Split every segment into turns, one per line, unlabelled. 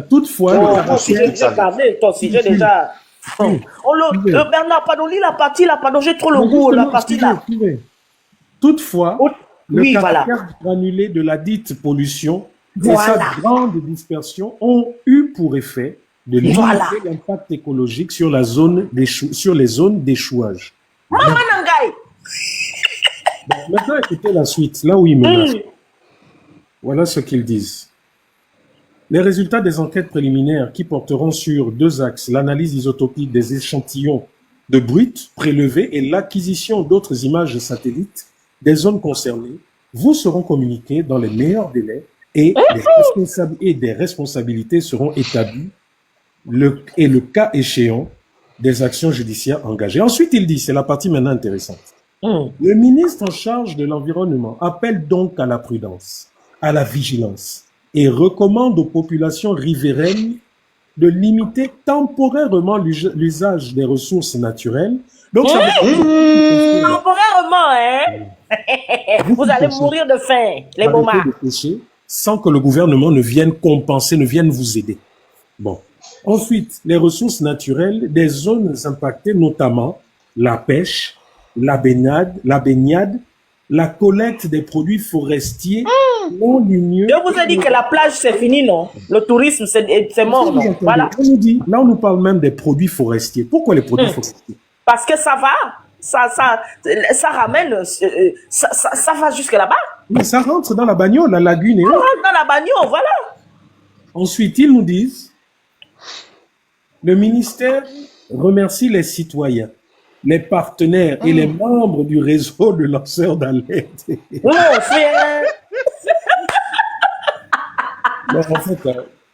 Toutefois, le
Toi aussi, j'ai déjà gardé. Toi aussi, j'ai déjà. Bernard, pardon, lis la partie là, pardon, j'ai trop le goût, la partie là.
Toutefois, le
Oui, voilà.
caractère granulé de la dite pollution et
Voilà.
sa grande dispersion ont eu pour effet de limiter l'impact écologique sur les zones d'échouage.
Maman Nangai.
Maintenant, écoutez la suite, là où ils menacent. Voilà ce qu'ils disent. Les résultats des enquêtes préliminaires qui porteront sur 2 axes, l'analyse isotopique des échantillons de brut prélevés et l'acquisition d'autres images satellites des zones concernées, vous seront communiqués dans les meilleurs délais et des responsabilités seront établies et le cas échéant des actions judiciaires engagées. Ensuite, il dit, c'est la partie maintenant intéressante. Le ministre en charge de l'environnement appelle donc à la prudence, à la vigilance et recommande aux populations riveraines de limiter temporairement l'usage des ressources naturelles. Donc, ça veut dire
temporairement, hein? Vous allez mourir de faim, les bomards.
Sans que le gouvernement ne vienne compenser, ne vienne vous aider. Bon. Ensuite, les ressources naturelles des zones impactées, notamment la pêche, la baignade, la collecte des produits forestiers.
Je vous ai dit que la plage, c'est fini, non? Le tourisme, c'est mort, non? Voilà.
Là, on nous parle même des produits forestiers. Pourquoi les produits forestiers?
Parce que ça va. Ça ramène, ça va jusque là-bas.
Mais ça rentre dans la bagnole, la lagune et
ça rentre dans la bagnole, voilà.
Ensuite, ils nous disent, le ministère remercie les citoyens, les partenaires et les membres du réseau de lanceurs d'alerte.
Non, frère.
Non, en fait,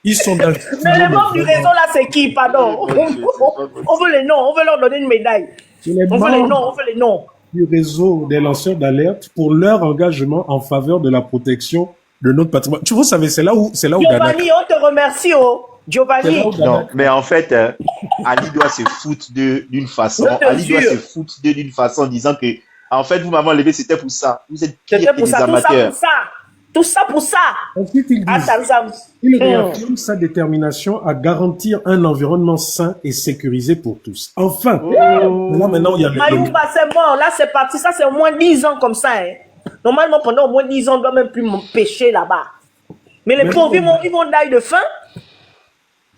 ils sont dans...
Mais les membres du réseau là, c'est qui, pardon? On veut les noms, on veut leur donner une médaille. On veut les noms.
Du réseau des lanceurs d'alerte pour leur engagement en faveur de la protection de notre patrimoine. Tu vois, c'est là où
Giovanni, on te remercie, Giovanni.
Non, mais en fait, Ali doit se foutre d'une façon. Ali doit se foutre d'une façon en disant que, en fait, vous m'avez enlevé, c'était pour ça. Vous êtes pire que des amateurs.
Tout ça pour ça.
Ensuite, il réaffirme sa détermination à garantir un environnement sain et sécurisé pour tous. Enfin, là maintenant, il y a
Mayumba, c'est bon, là c'est parti, ça c'est au moins 10 ans comme ça. Hein. Normalement, pendant au moins 10 ans, on ne doit même plus pêcher là-bas. Mais les pauvres, ils vont d'ailleurs de faim.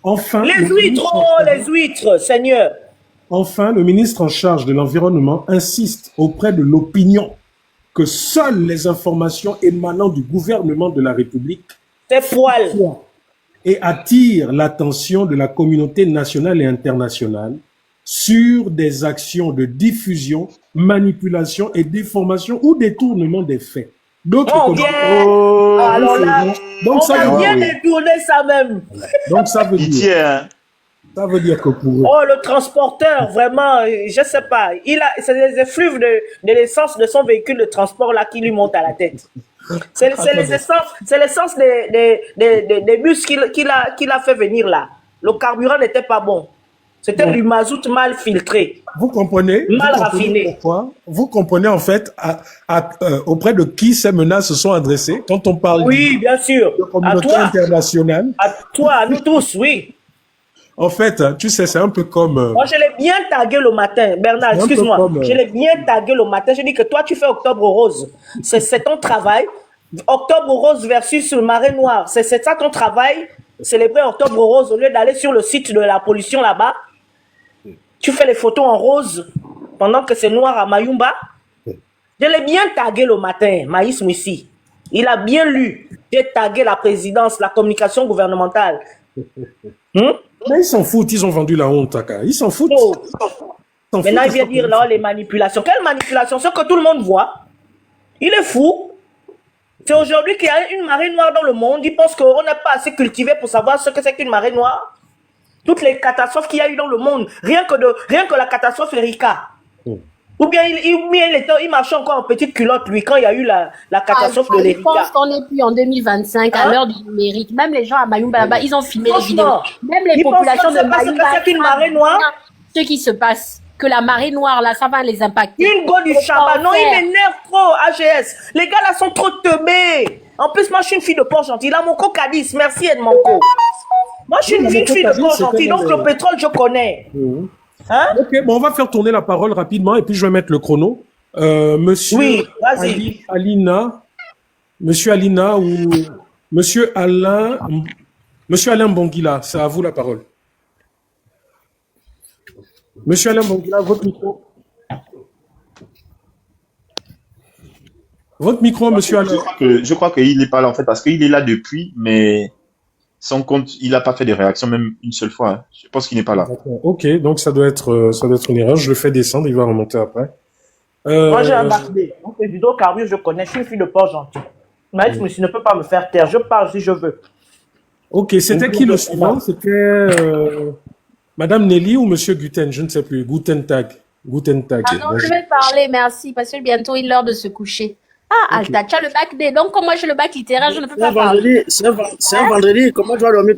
Enfin,
les huîtres, Seigneur.
Enfin, le ministre en charge de l'environnement insiste auprès de l'opinion que seules les informations émanant du gouvernement de la République et attire l'attention de la communauté nationale et internationale sur des actions de diffusion, manipulation et déformation ou détournement des faits. D'autres
alors là, on va bien détourner ça même.
Donc ça veut dire... Ça veut dire que pour eux...
Oh, le transporteur, vraiment, je sais pas. C'est les effluves de l'essence de son véhicule de transport là qui lui monte à la tête. C'est l'essence des bus qu'il a fait venir là. Le carburant n'était pas bon. C'était du mazout mal filtré.
Vous comprenez?
Mal raffiné.
Pourquoi? Vous comprenez en fait auprès de qui ces menaces se sont adressées quand on parle
bien sûr.
de communauté internationale.
À toi, à nous tous, oui.
En fait, tu sais, c'est un peu comme...
Moi, je l'ai bien tagué le matin. Bernard, excuse-moi. Je l'ai bien tagué le matin. Je dis que toi, tu fais Octobre Rose. C'est ton travail. Octobre Rose versus le Marée Noire. C'est ça ton travail. Célébrer Octobre Rose au lieu d'aller sur le site de la pollution là-bas. Tu fais les photos en rose pendant que c'est noir à Mayumba. Je l'ai bien tagué le matin, Maïs Moussi. Il a bien lu. J'ai tagué la présidence, la communication gouvernementale.
Mais ils s'en foutent, ils ont vendu la honte, Taka. Ils s'en foutent.
Maintenant, il vient dire là les manipulations. Quelle manipulation? Ce que tout le monde voit. Il est fou. C'est aujourd'hui qu'il y a une marée noire dans le monde. Il pense qu'on n'est pas assez cultivé pour savoir ce que c'est qu'une marée noire. Toutes les catastrophes qu'il y a eu dans le monde, rien que la catastrophe Erika. Ou bien il marchait encore en petite culotte, lui, quand il y a eu la catastrophe de l'Erika.
Je pense qu'on n'est plus en 2025, à l'heure du numérique. Même les gens à Mayumba, là-bas, ils ont filmé les vidéos. Même les populations de Mayumba,
c'est une marée noire.
Ce qui se passe, que la marée noire, là, ça va les impacter.
Une go du Chabat. Non, il m'énerve trop, AGS. Les gars, là, sont trop teubés. En plus, moi, je suis une fille de port gentil. Là, mon cocadis. Merci, Edmonco. Moi, je suis une fille de corps gentil, donc le pétrole, je connais. Hein?
Ok, bon, on va faire tourner la parole rapidement et puis je vais mettre le chrono. Monsieur
Oui, vas-y.
Monsieur Alina ou Monsieur Alain Bonguila, c'est à vous la parole. Monsieur Alain Bonguila, votre micro. Votre micro, monsieur Alain.
Je crois qu'il n'est pas là en fait parce qu'il est là depuis, mais son compte, il n'a pas fait de réaction même une seule fois. Hein. Je pense qu'il n'est pas là.
Ok, donc ça doit être une erreur. Je le fais descendre, il va remonter après.
Moi, j'ai un BAC-D. Donc, les hydrocarbures, je connais. Je suis une fille de port gentil. Maïs Moussi ne peut pas me faire taire. Je parle si je veux.
Ok, c'était qui le suivant? C'était Madame Nelly ou Monsieur Guten? Je ne sais plus. Guten Tag.
Ah non, je vais parler, merci, parce que bientôt il est l'heure de se coucher. Ah, Alta, tu as le bac D. Donc, comme moi j'ai le bac littéraire, je ne peux pas parler.
C'est un vendredi. Comment tu vas dormir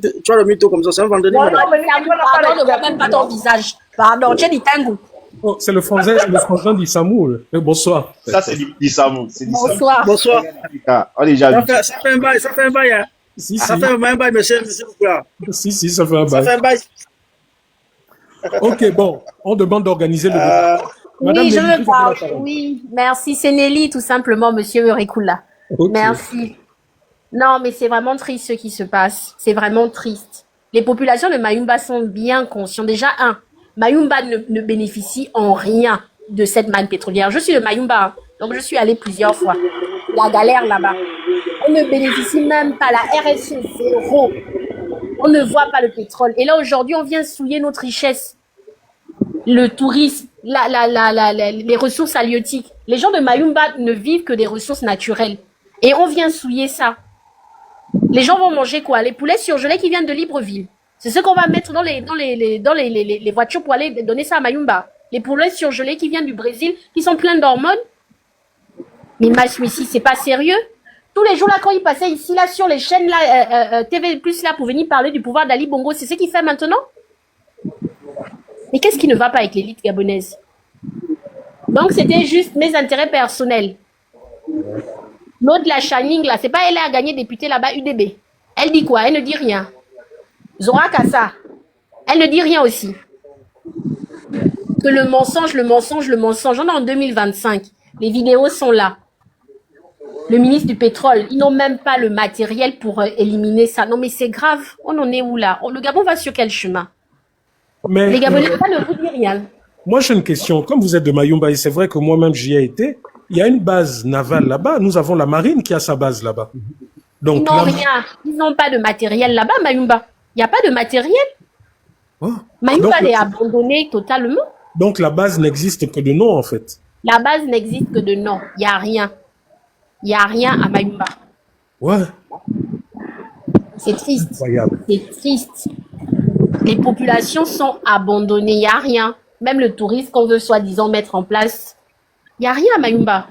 tôt comme ça? C'est un vendredi.
Pardon, ne vois même pas ton visage. Pardon, tu es Tango.
Oh, c'est le frangin d'Issamou. Bonsoir.
Ça, c'est d'Issamou.
Bonsoir.
Bonsoir.
Ah, on est déjà
Ça fait un bail. Hein.
Si,
ça fait un bail, monsieur.
Si, ça fait un bail.
Ça fait un bail.
Ok, bon, on demande d'organiser le débat.
Madame oui, Nelly, je veux parler. Oui, merci. C'est Nelly, tout simplement, monsieur Eurikula. Okay. Merci. Non, mais c'est vraiment triste ce qui se passe. C'est vraiment triste. Les populations de Mayumba sont bien conscientes. Déjà, Mayumba ne bénéficie en rien de cette manne pétrolière. Je suis de Mayumba, donc je suis allée plusieurs fois. La galère là-bas. On ne bénéficie même pas, la RSE, zéro. On ne voit pas le pétrole. Et là, aujourd'hui, on vient souiller notre richesse. Le tourisme, les ressources halieutiques. Les gens de Mayumba ne vivent que des ressources naturelles. Et on vient souiller ça. Les gens vont manger quoi? Les poulets surgelés qui viennent de Libreville. C'est ce qu'on va mettre dans les voitures pour aller donner ça à Mayumba. Les poulets surgelés qui viennent du Brésil, qui sont pleins d'hormones. Mais ici, c'est pas sérieux. Tous les jours là, quand il passait ici là sur les chaînes là, TV Plus là pour venir parler du pouvoir d'Ali Bongo, c'est ce qu'il fait maintenant. Mais qu'est-ce qui ne va pas avec l'élite gabonaise? Donc c'était juste mes intérêts personnels. L'autre la Channing là, c'est pas elle a gagné député là-bas UDB. Elle dit quoi? Elle ne dit rien. Zora Kassa, elle ne dit rien aussi. Que le mensonge. On est en 2025. Les vidéos sont là. Le ministre du pétrole, ils n'ont même pas le matériel pour éliminer ça. Non mais c'est grave. On en est où là? Le Gabon va sur quel chemin? Mais, les Gabonais ne vous disent rien.
Moi j'ai une question. Comme vous êtes de Mayumba, et c'est vrai que moi-même j'y ai été, il y a une base navale là-bas. Nous avons la marine qui a sa base là-bas.
Donc, ils n'ont rien. Ils n'ont pas de matériel là-bas, Mayumba. Il n'y a pas de matériel. Oh. Mayumba est abandonné totalement.
Donc la base n'existe que de nom en fait.
La base n'existe que de nom. Il n'y a rien. Il n'y a rien à Mayumba.
Ouais.
C'est triste.
Incroyable.
C'est triste. Les populations sont abandonnées. Il n'y a rien. Même le tourisme qu'on veut soi-disant mettre en place. Il n'y a rien à Mayumba.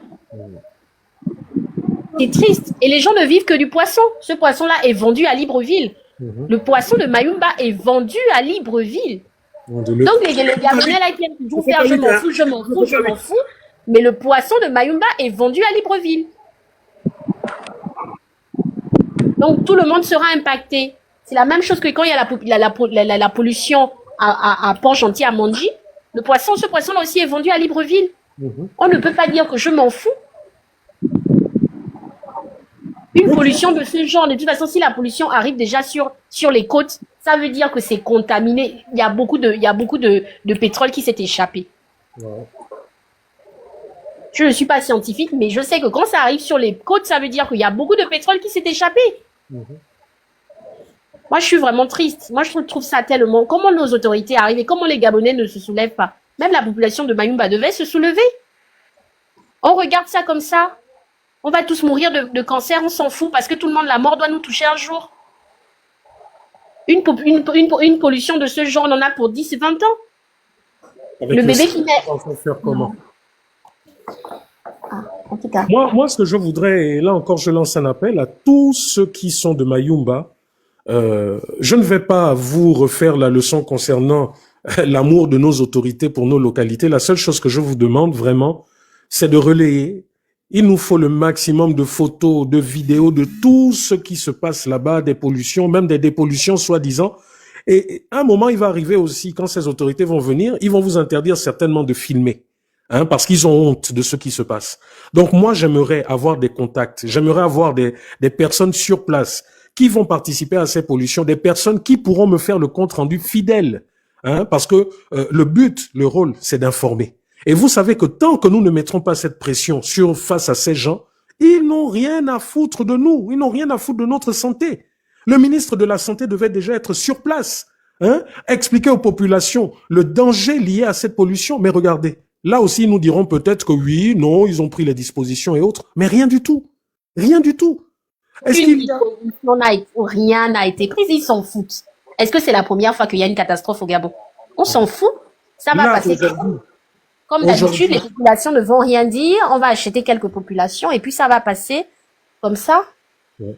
C'est triste. Et les gens ne vivent que du poisson. Ce poisson-là est vendu à Libreville. Le poisson de Mayumba est vendu à Libreville. Donc les Gabonais là qui aiment toujours faire je m'en fous. Mais le poisson de Mayumba est vendu à Libreville. Donc tout le monde sera impacté. C'est la même chose que quand il y a la pollution à Port-Gentil, à Mondji. Ce poisson-là aussi est vendu à Libreville. On ne peut pas dire que je m'en fous. Une pollution de ce genre, de toute façon, si la pollution arrive déjà sur les côtes, ça veut dire que c'est contaminé. Il y a beaucoup de pétrole qui s'est échappé. Ouais. Je ne suis pas scientifique, mais je sais que quand ça arrive sur les côtes, ça veut dire qu'il y a beaucoup de pétrole qui s'est échappé. Moi, je suis vraiment triste. Moi, je trouve ça tellement... Comment nos autorités arrivent et comment les Gabonais ne se soulèvent pas? Même la population de Mayumba devait se soulever. On regarde ça comme ça. On va tous mourir de cancer, on s'en fout parce que tout le monde, la mort doit nous toucher un jour. Une pollution de ce genre, on en a pour 10 et 20 ans. Avec le bébé qui naît.
On va faire comment? En tout cas. Moi, ce que je voudrais, et là encore, je lance un appel à tous ceux qui sont de Mayumba. Je ne vais pas vous refaire la leçon concernant l'amour de nos autorités pour nos localités. La seule chose que je vous demande vraiment, c'est de relayer. Il nous faut le maximum de photos, de vidéos, de tout ce qui se passe là-bas, des pollutions, même des dépollutions soi-disant, Et à un moment, il va arriver aussi, quand ces autorités vont venir, ils vont vous interdire certainement de filmer, hein, parce qu'ils ont honte de ce qui se passe. Donc moi, j'aimerais avoir des contacts, j'aimerais avoir des personnes sur place qui vont participer à ces pollutions, des personnes qui pourront me faire le compte rendu fidèle, hein, parce que le but, le rôle, c'est d'informer. Et vous savez que tant que nous ne mettrons pas cette pression face à ces gens, ils n'ont rien à foutre de nous, ils n'ont rien à foutre de notre santé. Le ministre de la Santé devait déjà être sur place, hein, expliquer aux populations le danger lié à cette pollution. Mais regardez, là aussi, ils nous diront peut-être que oui, non, ils ont pris les dispositions et autres, mais rien du tout. Rien du tout.
Rien n'a été pris, ils s'en foutent. Est-ce que c'est la première fois qu'il y a une catastrophe au Gabon? On s'en fout. Ça va passer. Comme d'habitude, les populations ne vont rien dire. On va acheter quelques populations et puis ça va passer comme ça.
Ouais.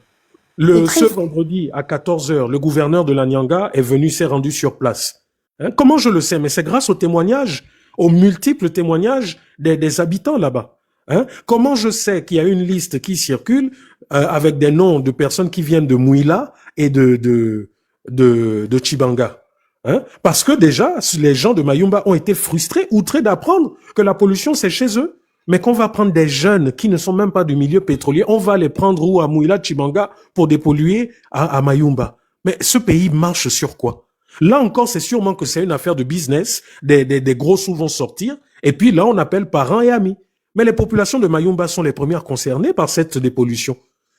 Ce vendredi à 14h, le gouverneur de la Nyanga s'est rendu sur place. Hein, comment je le sais? Mais c'est grâce aux témoignages, aux multiples témoignages des habitants là-bas. Hein, comment je sais qu'il y a une liste qui circule avec des noms de personnes qui viennent de Mouila et de Tchibanga? Hein? Parce que déjà, les gens de Mayumba ont été frustrés, outrés d'apprendre que la pollution, c'est chez eux. Mais qu'on va prendre des jeunes qui ne sont même pas du milieu pétrolier, on va les prendre où à Mouila, Tchibanga pour dépolluer à Mayumba. Mais ce pays marche sur quoi? Là encore, c'est sûrement que c'est une affaire de business, des gros sous vont sortir, et puis là, on appelle parents et amis. Mais les populations de Mayumba sont les premières concernées par cette dépollution.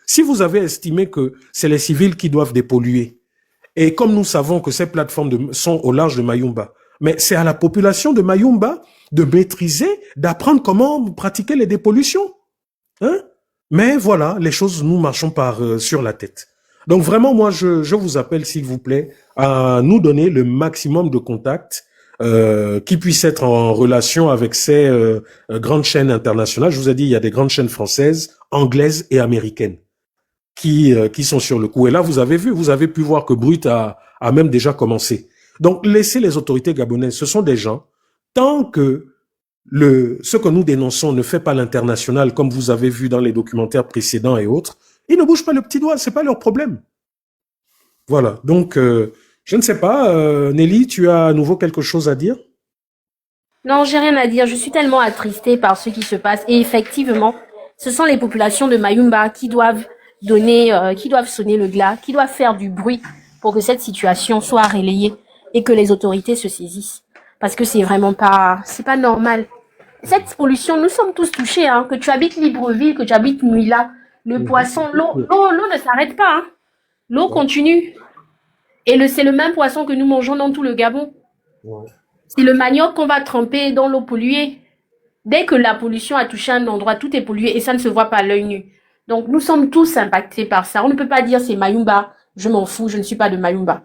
Si vous avez estimé que c'est les civils qui doivent dépolluer, et comme nous savons que ces plateformes sont au large de Mayumba, mais c'est à la population de Mayumba de maîtriser, d'apprendre comment pratiquer les dépollutions. Hein? Mais voilà, les choses, nous marchons sur la tête. Donc vraiment, moi, je vous appelle, s'il vous plaît, à nous donner le maximum de contacts qui puissent être en relation avec ces grandes chaînes internationales. Je vous ai dit, il y a des grandes chaînes françaises, anglaises et américaines qui sont sur le coup. Et là, vous avez pu voir que Brut a même déjà commencé. Donc, laissez les autorités gabonaises. Ce sont des gens, tant que ce que nous dénonçons ne fait pas l'international, comme vous avez vu dans les documentaires précédents et autres, ils ne bougent pas le petit doigt, c'est pas leur problème. Voilà. Donc, je ne sais pas, Nelly, tu as à nouveau quelque chose à dire?
Non, j'ai rien à dire. Je suis tellement attristée par ce qui se passe. Et effectivement, ce sont les populations de Mayumba qui doivent sonner le glas, qui doivent faire du bruit pour que cette situation soit relayée et que les autorités se saisissent. Parce que c'est pas normal. Cette pollution, nous sommes tous touchés, hein. Que tu habites Libreville, que tu habites Mouila, le poisson, l'eau ne s'arrête pas, hein. L'eau continue. Et c'est le même poisson que nous mangeons dans tout le Gabon. Ouais. C'est le manioc qu'on va tremper dans l'eau polluée. Dès que la pollution a touché un endroit, tout est pollué et ça ne se voit pas à l'œil nu. Donc, nous sommes tous impactés par ça. On ne peut pas dire c'est Mayumba, je m'en fous, je ne suis pas de Mayumba.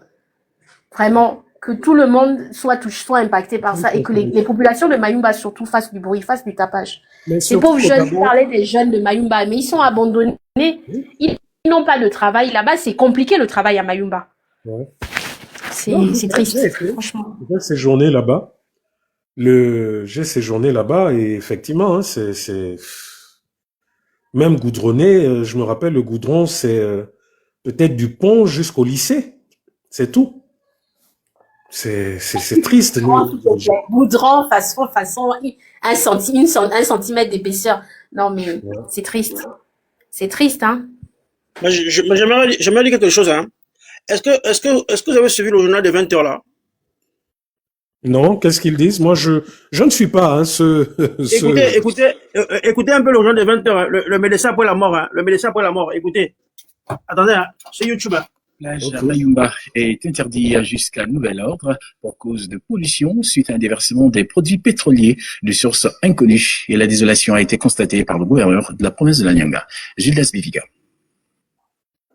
Vraiment, que tout le monde soit impacté par ça et que les populations de Mayumba surtout fassent du bruit, fassent du tapage. Ces pauvres jeunes, je parlais des jeunes de Mayumba, mais ils sont abandonnés. Ils n'ont pas de travail. Là-bas, c'est compliqué le travail à Mayumba. Ouais. C'est triste, franchement.
J'ai séjourné là-bas. J'ai séjourné là-bas et effectivement, hein, c'est même goudronné. Je me rappelle, le goudron, c'est peut-être du pont jusqu'au lycée. C'est tout. C'est triste.
Goudron, façon, 1 centimètre d'épaisseur. Non, mais c'est triste. C'est triste, hein.
J'aimerais dire quelque chose, hein. Est-ce que vous avez suivi le journal de 20h là?
Non, qu'est-ce qu'ils disent? Moi, je ne suis pas, hein,
Écoutez un peu le journal de 20h, hein. Le médecin après la mort, hein. Le médecin après la mort, écoutez. Attendez, hein. C'est YouTube, hein.
La plage à Mayumba est interdit jusqu'à nouvel ordre pour cause de pollution suite à un déversement des produits pétroliers de sources inconnues et la désolation a été constatée par le gouverneur de la province de la Nyanga, Gildas Biviga.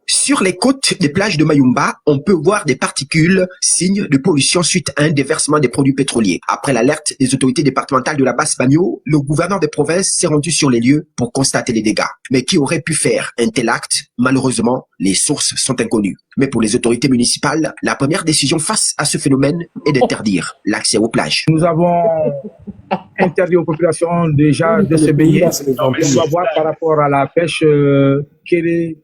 Sur les côtes des plages de Mayumba, on peut voir des particules, signes de pollution suite à un déversement des produits pétroliers. Après l'alerte des autorités départementales de la Basse-Bagno, le gouverneur des provinces s'est rendu sur les lieux pour constater les dégâts. Mais qui aurait pu faire un tel acte? Malheureusement, les sources sont inconnues. Mais pour les autorités municipales, la première décision face à ce phénomène est d'interdire l'accès aux plages.
Nous avons interdit aux populations déjà de se baigner. On doit voir par rapport à la pêche quelle est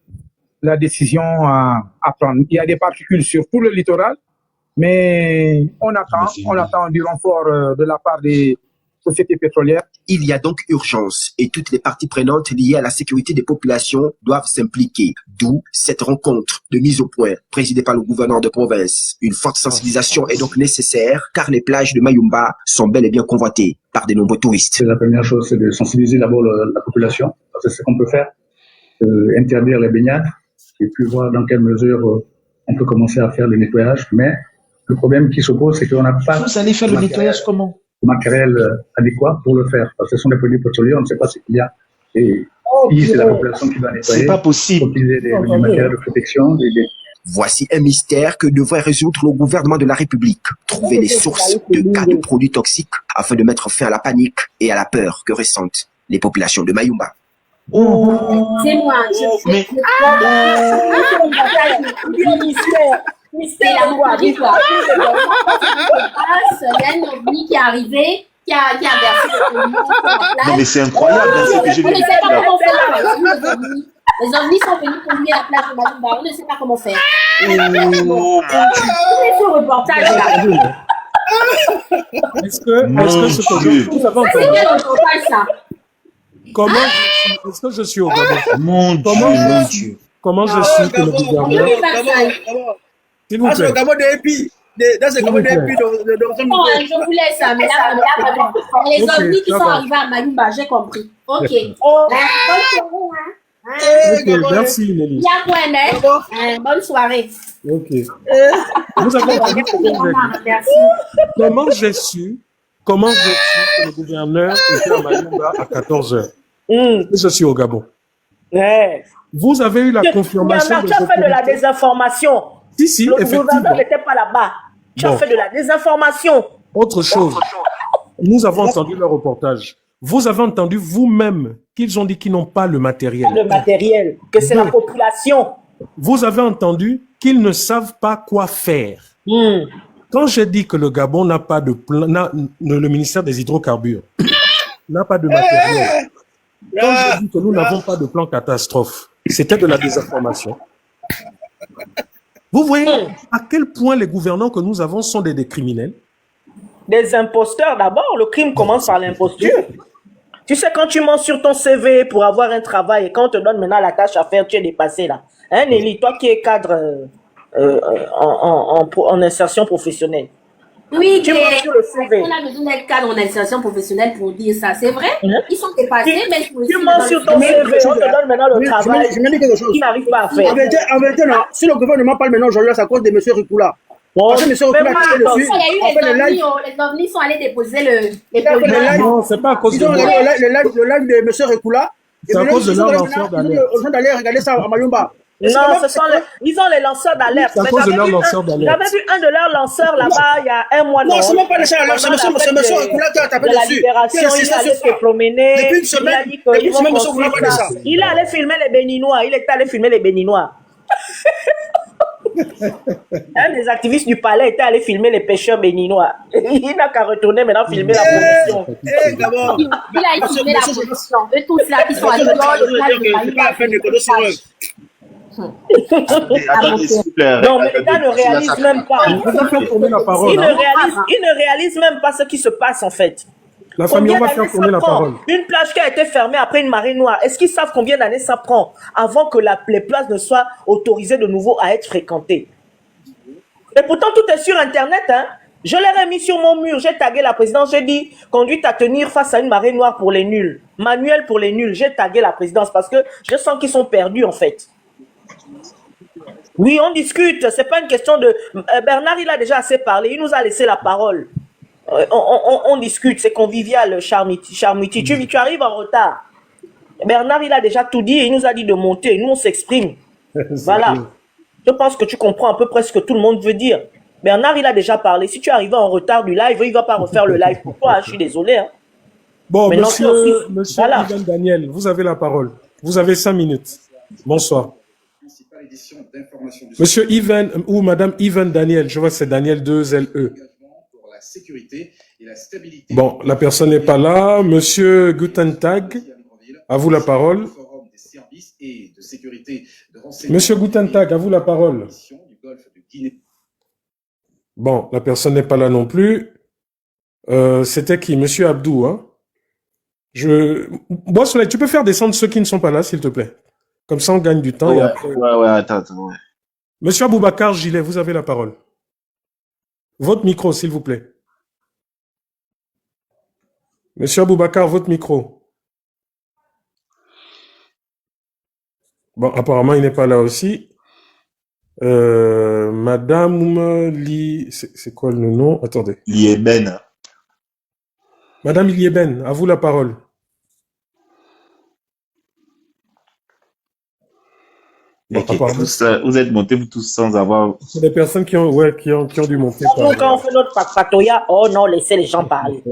la décision à prendre. Il y a des particules sur tout le littoral, Mais on attend du renfort de la part des sociétés pétrolières.
Il y a donc urgence et toutes les parties prenantes liées à la sécurité des populations doivent s'impliquer. D'où cette rencontre de mise au point présidée par le gouverneur de province. Une forte sensibilisation est donc nécessaire car les plages de Mayumba sont bel et bien convoitées par de nombreux touristes.
La première chose, c'est de sensibiliser d'abord la population. C'est ce qu'on peut faire. Interdire les baignades et puis voir dans quelle mesure on peut commencer à faire le nettoyage. Mais le problème qui se pose, c'est qu'on n'a pas...
Vous allez faire le nettoyage comment?
Matériel adéquat pour le faire. Parce que ce sont des produits pétroliers, on ne sait pas ce qu'il y a. Et si c'est la population qui va nettoyer,
c'est pas possible.
il faut utiliser des matériels de protection.
Voici un mystère que devrait résoudre le gouvernement de la République. Trouver les sources de cas de produits toxiques afin de mettre fin à la panique et à la peur que ressentent les populations de Mayumba.
C'est moi, je sais. C'est la Moldavie, quoi. Il y a une ovni qui est arrivée, qui a versé le pognon sur la plage.
Non, mais c'est incroyable, hein, ce que j'ai
On ne
vu.
sait pas comment faire. Les ovnis sont venus polluer la plage de Mayumba. On ne sait pas comment faire. C'est ce reportage là.
Est-ce que ce que vous avez
C'est
entendu?
quel reportage ça?
Est-ce que je suis au Gabon?
Mon Dieu, mon Dieu.
Comment je suis que le gouverneur? S'il vous plaît.
Dans ce Gabon de EPI,
Je vous laisse ça, mais là, les ovnis qui sont arrivés à Mayumba, j'ai compris. Ok.
Ok, merci Nelly.
Bien, ouais, bonne soirée.
Ok. Vous avez entendu ce que j'ai dit.
Merci.
Comment j'ai su que le gouverneur était à Mayumba à 14h? Je suis au Gabon.
Ouais.
Vous avez eu la confirmation
Tu as fait de la désinformation.
Si,
le
effectivement.
gouverneur n'était pas là-bas. Tu as fait de la désinformation.
Autre chose. Nous avons entendu le reportage. Vous avez entendu vous-même qu'ils ont dit qu'ils n'ont pas le matériel.
Le matériel, que c'est la population.
Vous avez entendu qu'ils ne savent pas quoi faire. Quand j'ai dit que le Gabon n'a pas de plan, le ministère des hydrocarbures n'a pas de matériel, quand j'ai dit que nous n'avons pas de plan catastrophe, c'était de la désinformation. Vous voyez à quel point les gouvernants que nous avons sont des criminels?
Des imposteurs d'abord. Le crime commence par l'imposture. Tu sais, quand tu mens sur ton CV pour avoir un travail et quand on te donne maintenant la tâche à faire, tu es dépassé là. Hein, Nelly, toi qui es cadre en insertion professionnelle.
Oui,
tu mens sur le CV.
On a besoin d'être cadre en insertion professionnelle pour dire ça. C'est vrai, ils sont dépassés, mais
tu mens sur ton CV, on te donne maintenant le travail qui n'arrive pas à faire.
En vérité, non, si le gouvernement parle maintenant aujourd'hui, c'est à cause de M. Ricoula. Parce que M. Ricoula a tiré dessus.
Les ovnis sont allés déposer les produits.
Non, c'est pas à cause de moi.
Le live de M. Ricoula.
C'est à cause de leur lanceur d'alerte.
Ils ont d'aller regarder ça à Mayumba.
Non, ils ont les lanceurs d'alerte.
C'est à cause de leur lanceur d'alerte.
J'avais vu un de leurs lanceurs là-bas il y a un mois.
Non, c'est même pas les lanceurs d'alerte. C'est M. Ricoula qui a tapé dessus.
Il allait se promener.
Depuis une semaine,
il est allé filmer les Béninois. Il est allé filmer les Béninois. Un des activistes du palais était allé filmer les pêcheurs béninois. Il n'a qu'à retourner maintenant filmer la pollution.
Il a filmé la pollution. Eux tous là qui sont à
non, mais les gars ne réalisent même pas. Ils ne réalisent même pas ce qui se passe en fait.
La famille, on va faire tourner la parole.
Une plage qui a été fermée après une marée noire, est-ce qu'ils savent combien d'années ça prend avant que les plages ne soient autorisées de nouveau à être fréquentées? Et pourtant, tout est sur Internet. Hein? Je l'ai remis sur mon mur, j'ai tagué la présidence, j'ai dit « Conduite à tenir face à une marée noire pour les nuls. Manuel pour les nuls. » J'ai tagué la présidence parce que je sens qu'ils sont perdus en fait. Oui, on discute, c'est pas une question de... Bernard, il a déjà assez parlé, il nous a laissé la parole. On discute, c'est convivial, Charmiti. Tu arrives en retard. Bernard, il a déjà tout dit, il nous a dit de monter, nous on s'exprime. Voilà. Je pense que tu comprends à peu près ce que tout le monde veut dire. Bernard, il a déjà parlé. Si tu arrives en retard du live, il ne va pas refaire le live pour toi, je suis désolé. Hein.
Bon, monsieur voilà. Ivan Daniel, vous avez la parole. Vous avez 5 minutes. Bonsoir. Monsieur Ivan ou Madame Ivan Daniel, je vois c'est Daniel 2LE. Bon, la personne n'est pas là. Monsieur Gutentag, à vous la parole. Monsieur Gutentag, à vous la parole. Bon, la personne n'est pas là non plus. C'était qui? Monsieur Abdou, hein? Bois Soleil, tu peux faire descendre ceux qui ne sont pas là, s'il te plaît. Comme ça, on gagne du temps.
Ouais,
et après...
ouais, attends, ouais.
Monsieur Aboubacar Gilet, vous avez la parole. Votre micro, s'il vous plaît. Monsieur Aboubacar, votre micro. Bon, apparemment, il n'est pas là aussi. Madame Li... C'est quoi le nom? Attendez.
Lieben.
Madame Lieben, à vous la parole.
Bon, vous êtes montés vous tous sans avoir...
C'est des personnes qui ont dû monter.
Nous, quand on fait notre patoya, oh non, laissez les gens parler.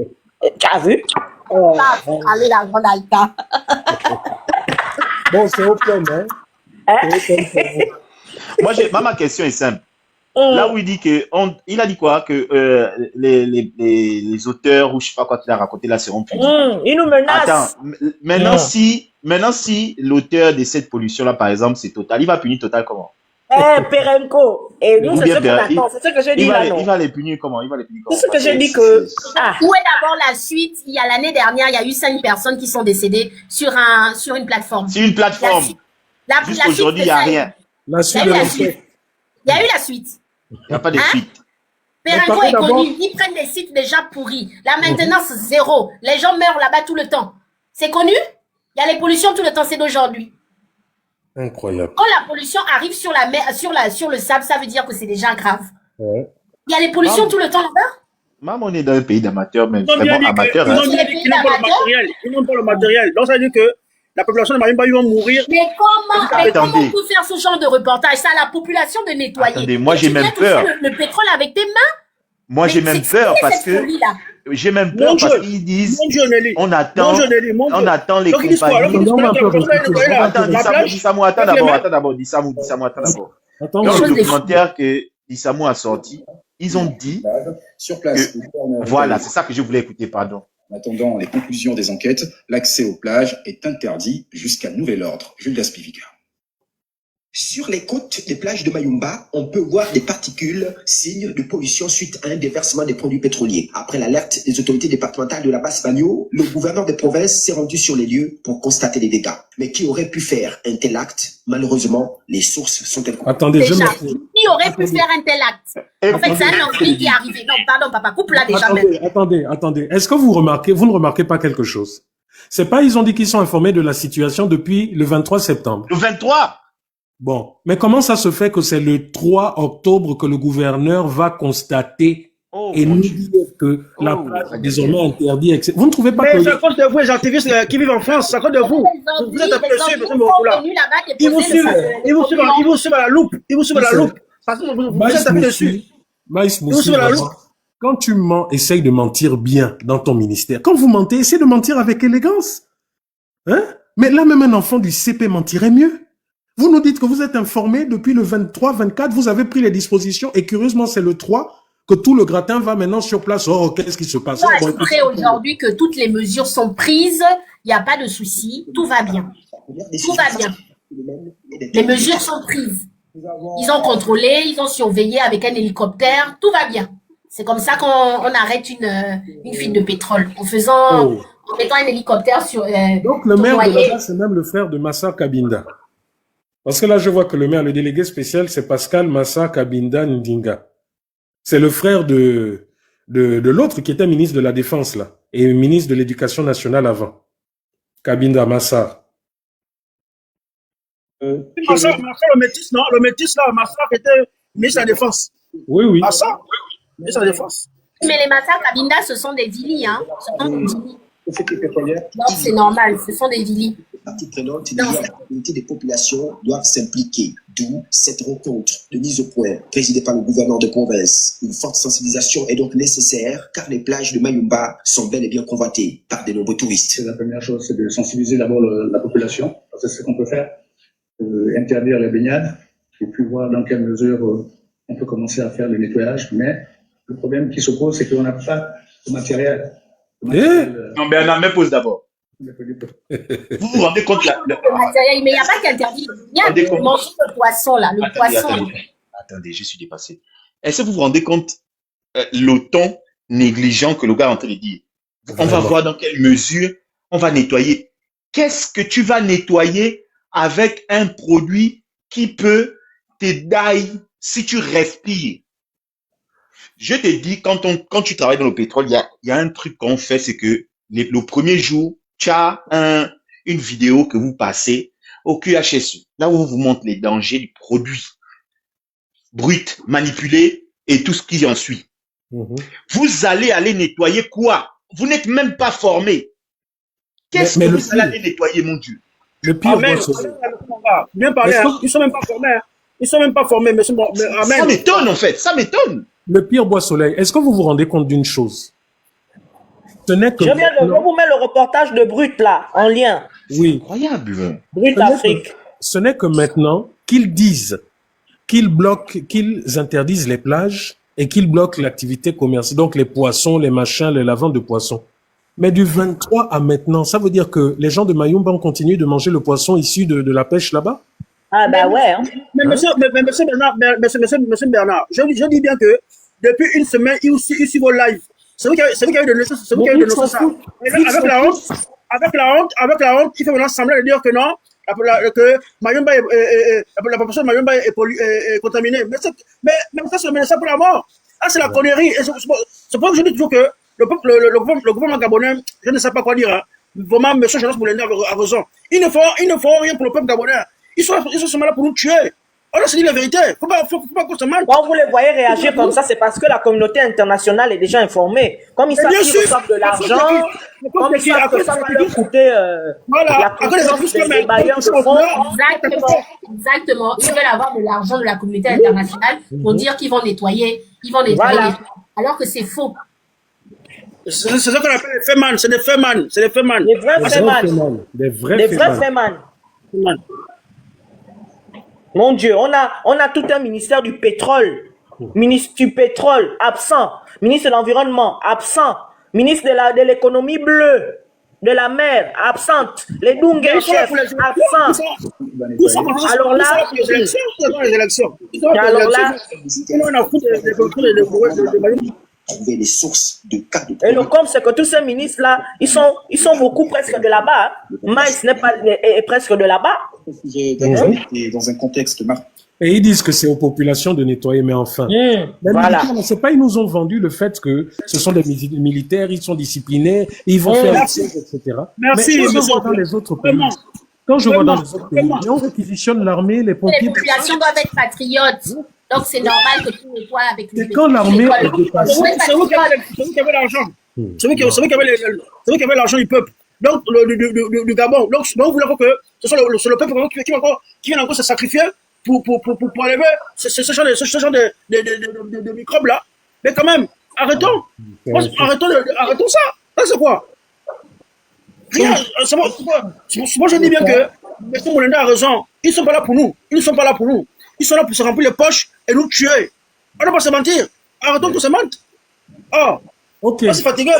Tu as vu?
Allez, la grande Alta.
Bon, c'est open, hein?
Moi, ma question est simple. Là où il dit que... il a dit quoi? Que les auteurs, ou je sais pas quoi qu'il a raconté là, seront punis.
Il nous menace.
Attends, maintenant, si l'auteur de cette pollution-là, par exemple, c'est Total, il va punir Total comment?
Perenco. Et nous, c'est ce qu'on attend. C'est ce que j'ai dit là, non?
Il va les punir comment?
C'est ce que j'ai dit que...
Où est d'abord la suite? Il y a l'année dernière, il y a eu 5 personnes qui sont décédées sur une plateforme.
Sur une plateforme. Jusqu'aujourd'hui, il n'y a rien.
Il y a eu la suite.
Il n'y a pas de suite.
Perenco est connu. Ils prennent des sites déjà pourris. La maintenance, zéro. Les gens meurent là-bas tout le temps. C'est connu? Il y a les pollutions tout le temps, c'est d'aujourd'hui.
Incroyable.
Quand la pollution arrive sur la mer, sur le sable, ça veut dire que c'est déjà grave.
Ouais.
Il y a les pollutions tout le temps là-bas.
Maman, on est dans un pays d'amateurs, mais vraiment amateurs.
Ils n'ont pas le matériel. Donc ça veut dire que la population de Mayumba, ils vont mourir.
Mais comment on peut faire ce genre de reportage? C'est à la population de nettoyer.
Attendez, moi j'ai même peur.
Le pétrole avec tes mains?
Moi j'ai même peur parce que... J'ai même peur parce qu'ils disent on attend les compagnies. Attends, Dissamou, attends d'abord. Dans le documentaire que Dissamou a sorti, ils ont dit que, voilà, c'est ça que je voulais écouter, pardon.
En attendant les conclusions des enquêtes, l'accès aux plages est interdit jusqu'à nouvel ordre. Jules Gaspivica.
Sur les côtes des plages de Mayumba, on peut voir des particules, signes de pollution suite à un déversement des produits pétroliers. Après l'alerte des autorités départementales de la Basse-Bagno, le gouverneur des provinces s'est rendu sur les lieux pour constater les dégâts. Mais qui aurait pu faire un tel acte? Malheureusement, les sources sont incomplètes.
Attendez,
qui aurait pu faire un tel acte? En fait, c'est un enfant qui est arrivé. Non, pardon, papa, coupe là déjà.
Attendez. Est-ce que vous ne remarquez pas quelque chose? C'est pas, ils ont dit qu'ils sont informés de la situation depuis le 23 septembre.
Le 23?
Bon, mais comment ça se fait que c'est le 3 octobre que le gouverneur va constater et nous dire que la plage est désormais interdite, etc. Vous ne trouvez pas que...
C'est à cause de vous, les activistes qui vivent en France, c'est à cause de vous. Vous êtes appréciés, M. Mokoula. Ils vous suivent à la loupe. Vous êtes appelés dessus.
Quand tu mens, essaye de mentir bien dans ton ministère. Quand vous mentez, essayez de mentir avec élégance. Hein? Mais là, même un enfant du CP mentirait mieux. Vous nous dites que vous êtes informés depuis le 23, 24, vous avez pris les dispositions et curieusement, c'est le 3 que tout le gratin va maintenant sur place. Oh, qu'est-ce qui se passe?
Je voudrais aujourd'hui que toutes les mesures sont prises, il n'y a pas de souci, tout va bien. Tout va bien. Les mesures sont prises. Ils ont contrôlé, ils ont surveillé avec un hélicoptère, tout va bien. C'est comme ça qu'on arrête une fuite de pétrole en mettant un hélicoptère sur...
Donc le maire de là-bas, c'est même le frère de Massa Kabinda. Parce que là, je vois que le maire, le délégué spécial, c'est Pascal Massa Kabinda Ndinga. C'est le frère de l'autre qui était ministre de la Défense, là, et ministre de l'Éducation nationale avant. Kabinda Massa.
Massa, le métis, non? Le métis, là, Massa était ministre de la Défense.
Oui.
Massa, ministre de la Défense.
Mais les Massa Kabinda, ce sont des vilis, hein. Ce sont des vilis. Non, c'est normal, ce sont des vilis.
Partie prenante, la communauté des populations doivent s'impliquer, d'où cette rencontre de mise au point présidée par le gouverneur de province. Une forte sensibilisation est donc nécessaire car les plages de Mayumba sont bel et bien convoitées par de nombreux touristes.
La première chose, c'est de sensibiliser d'abord la population. C'est ce qu'on peut faire, interdire les baignades et puis voir dans quelle mesure on peut commencer à faire le nettoyage. Mais le problème qui se pose, c'est qu'on n'a pas de matériel.
Non, Bernard, me pose d'abord. Vous vous rendez compte
mais il n'y a pas qu'interdit. Il y a de manger le poisson là, le poisson.
Attendez, je suis dépassé. Est-ce que vous vous rendez compte le ton négligent que le gars est en train de dire. On va voir dans quelle mesure on va nettoyer. Qu'est-ce que tu vas nettoyer avec un produit qui peut t'aider si tu respires? Je te dis, quand tu travailles dans le pétrole, il y a un truc qu'on fait, c'est que le premier jour, tu as une vidéo que vous passez au QHSU, là où on vous montre les dangers du produit brut, manipulé et tout ce qui en suit. Vous allez aller nettoyer quoi? Vous n'êtes même pas formé. Qu'est-ce que vous allez aller nettoyer, mon Dieu?
Le pire,
bien parlé, ils sont même pas formés. Ils sont même pas formés, mais amen.
Ça m'étonne, en fait. Ça m'étonne.
Le pire, Bois Soleil, est-ce que vous vous rendez compte d'une chose? Ce n'est que...
Je vous mets le reportage de Brut, là, en lien.
Oui.
Incroyable.
Brut Afrique.
Ce n'est que maintenant qu'ils disent qu'ils interdisent les plages et qu'ils bloquent l'activité commerciale, donc les poissons, les machins, la vente de poissons. Mais du 23 à maintenant, ça veut dire que les gens de Mayumba ont continué de manger le poisson issu de la pêche là-bas?
Ah bah ouais. Hein.
Mais monsieur Bernard, je dis bien que depuis une semaine, il suit vos lives. C'est vous qui avez donné ça. C'est vous qui avez donné ça. Avec la honte, il fait maintenant semblant de dire que non, que Mayumba la population de Mayumba est contaminée. Mais ça, c'est ça pour la mort. Ah, c'est la connerie. C'est pour ça que je dis toujours que le gouvernement gabonais, je ne sais pas quoi dire. Hein. Vraiment, M. Jonas Moulenga a raison. Ils ne font rien pour le peuple gabonais. Ils sont seulement là pour nous tuer. On a dit la vérité. Faut pas qu'on se mente.
Quand vous les voyez réagir comme ça, c'est parce que la communauté internationale est déjà informée. Comme ils savent qu'ils reçoivent de l'argent, comme ils savent que ça va leur coûter la confiance des bailleurs de fonds.
Exactement. Ils veulent avoir de l'argent de la communauté internationale pour dire qu'ils vont nettoyer.
Voilà.
Alors que c'est faux.
C'est ça qu'on appelle les Feman. C'est des Feman. C'est des Feman.
Des vrais Feman. Des vrais Feman. Mon Dieu, on a tout un ministère du pétrole. Ministre du pétrole, absent. Ministre de l'environnement, absent. Ministre de l'économie bleue, de la mer, absente. Les Dungues, chefs, absents. Alors là,
trouver les sources de cas de
et le com, c'est que tous ces ministres-là, ils sont beaucoup presque de là-bas. Maïs est presque de là-bas.
Dans un contexte marqué.
Et ils disent que c'est aux populations de nettoyer, mais enfin.
Voilà.
C'est pas, ils nous ont vendu le fait que ce sont des militaires, ils sont disciplinés, ils vont faire des choses, etc.
Merci.
Mais quand je vois dans les autres pays, on réquisitionne l'armée, les pompiers.
Les populations doivent être patriotes. Donc c'est normal que tu nettoies avec le.
Et quand l'armée est dépassée.
C'est vous qui avez l'argent. C'est vous qui avez l'argent du peuple. Donc, du Gabon. Donc, vous voulez que ce soit le peuple qui vient encore se sacrifier pour enlever ce genre de microbes-là. Mais quand même, arrêtons ça. Ça, c'est quoi? Rien. Moi, je dis bien que M. Moulenga a raison. Ils ne sont pas là pour nous. Ils sont là pour se remplir les poches et nous tuer. On ne va pas se mentir. Arrêtons de se mentir. Oh.
Ok.
C'est fatigué.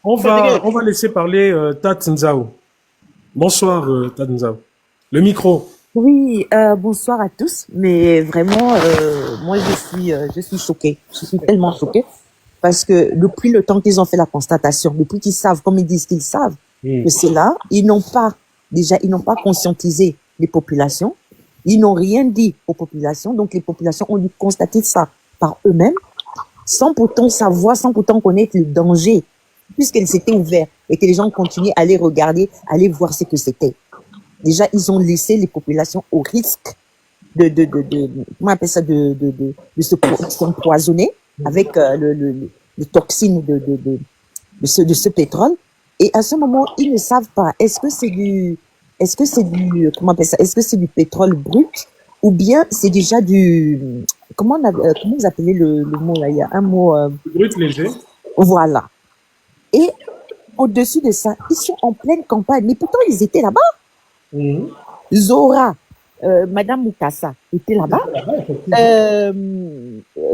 On va laisser parler Tat Nzao. Bonsoir, Tat Nzao. Le micro.
Oui, bonsoir à tous. Mais vraiment, moi, je suis choquée. Je suis tellement choquée. Parce que depuis le temps qu'ils ont fait la constatation, depuis qu'ils savent, comme ils disent qu'ils savent, que c'est là, ils n'ont pas conscientisé les populations. Ils n'ont rien dit aux populations. Donc, les populations ont dû constater ça par eux-mêmes, sans pourtant savoir, sans pourtant connaître le danger, puisqu'elles s'étaient ouvertes et que les gens continuaient à aller regarder, à aller voir ce que c'était. Déjà, ils ont laissé les populations au risque comment on appelle ça, de s'empoisonner avec les toxines de ce pétrole. Et à ce moment, ils ne savent pas, est-ce que c'est du comment on appelle ça, est-ce que c'est du pétrole brut ou bien c'est déjà comment vous appelez le mot là, il y a un mot
brut léger.
Voilà. Et au-dessus de ça, ils sont en pleine campagne, mais pourtant ils étaient là-bas. Zora, Madame Moukassa était là-bas.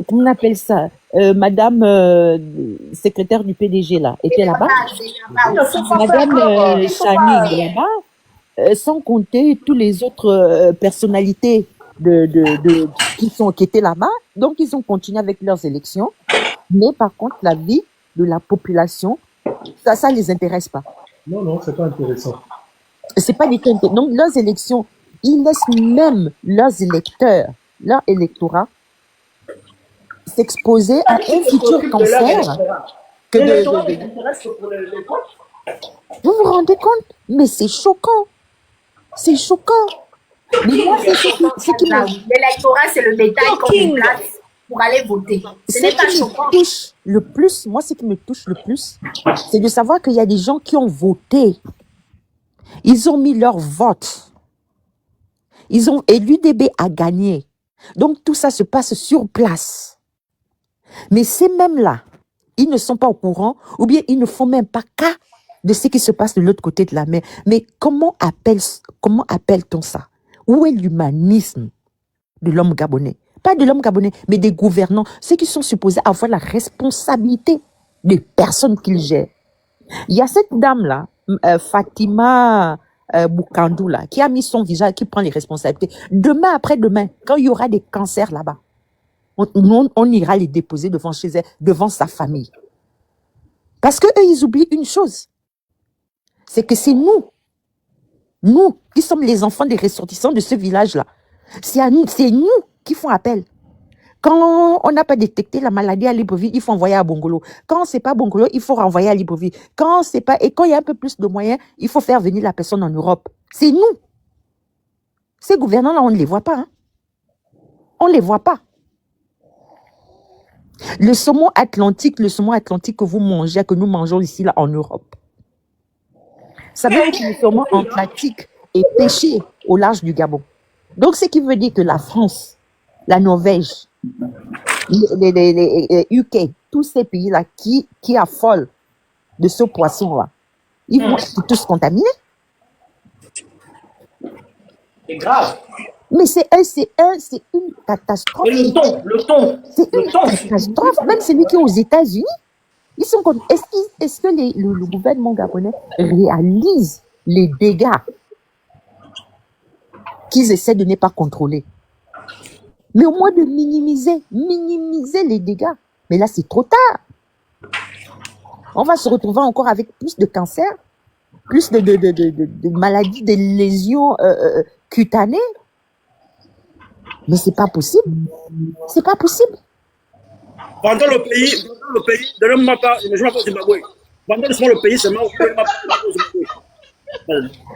Comment on appelle ça, Madame secrétaire du PDG là était là-bas. Madame Chani est là-bas. Sans compter tous les autres personnalités qui étaient là-bas. Donc ils ont continué avec leurs élections. Mais par contre, la vie de la population, ça les intéresse pas.
Non, c'est pas intéressant.
C'est pas du tout intéressant. Donc, leurs élections, ils laissent même leurs électeurs, leur électorat, s'exposer à un futur cancer. Vous vous rendez compte? Mais c'est choquant. C'est choquant. Mais moi, c'est qui
L'électorat, c'est le bétail qu'on place pour aller voter. Ce n'est pas choquant.
Touche le plus, moi, ce qui me touche le plus, c'est de savoir qu'il y a des gens qui ont voté. Ils ont mis leur vote. Et l'UDB a gagné. Donc, tout ça se passe sur place. Mais ces mêmes-là, ils ne sont pas au courant, ou bien ils ne font même pas cas de ce qui se passe de l'autre côté de la mer. Mais comment appelle-t-on ça? Où est l'humanisme de l'homme gabonais? Pas de l'homme gabonais, mais des gouvernants, ceux qui sont supposés avoir la responsabilité des personnes qu'ils gèrent. Il y a cette dame-là, Fatima Boukandou, là, qui a mis son visage, qui prend les responsabilités. Demain, après-demain, quand il y aura des cancers là-bas, on ira les déposer devant chez elle, devant sa famille. Parce qu'eux, ils oublient une chose. C'est que c'est nous qui sommes les enfants des ressortissants de ce village-là. C'est nous qui font appel. Quand on n'a pas détecté la maladie à Libreville, il faut envoyer à Bongolo. Quand c'est pas Bongolo, il faut renvoyer à Libreville. Et quand il y a un peu plus de moyens, il faut faire venir la personne en Europe. C'est nous. Ces gouvernants-là, on ne les voit pas. Hein. On ne les voit pas. Le saumon atlantique que vous mangez, que nous mangeons ici, là, en Europe. Ça veut dire que le saumon atlantique est pêché au large du Gabon. Donc, ce qui veut dire que la France, la Norvège, les UK, tous ces pays-là qui affolent de ce poisson-là, ils vont être tous contaminés.
C'est grave.
Mais c'est une catastrophe.
Et le ton.
C'est une catastrophe. Même celui qui est aux États-Unis, ils sont comme. Est-ce que le gouvernement gabonais réalise les dégâts qu'ils essaient de ne pas contrôler? Mais au moins de minimiser les dégâts. Mais là, c'est trop tard. On va se retrouver encore avec plus de cancers, plus de maladies, de lésions cutanées. Mais c'est pas possible. C'est pas possible.
Pendant le pays, donnez-moi pas, je m'appelle Zimbabwe. Pendant le pays, c'est moi.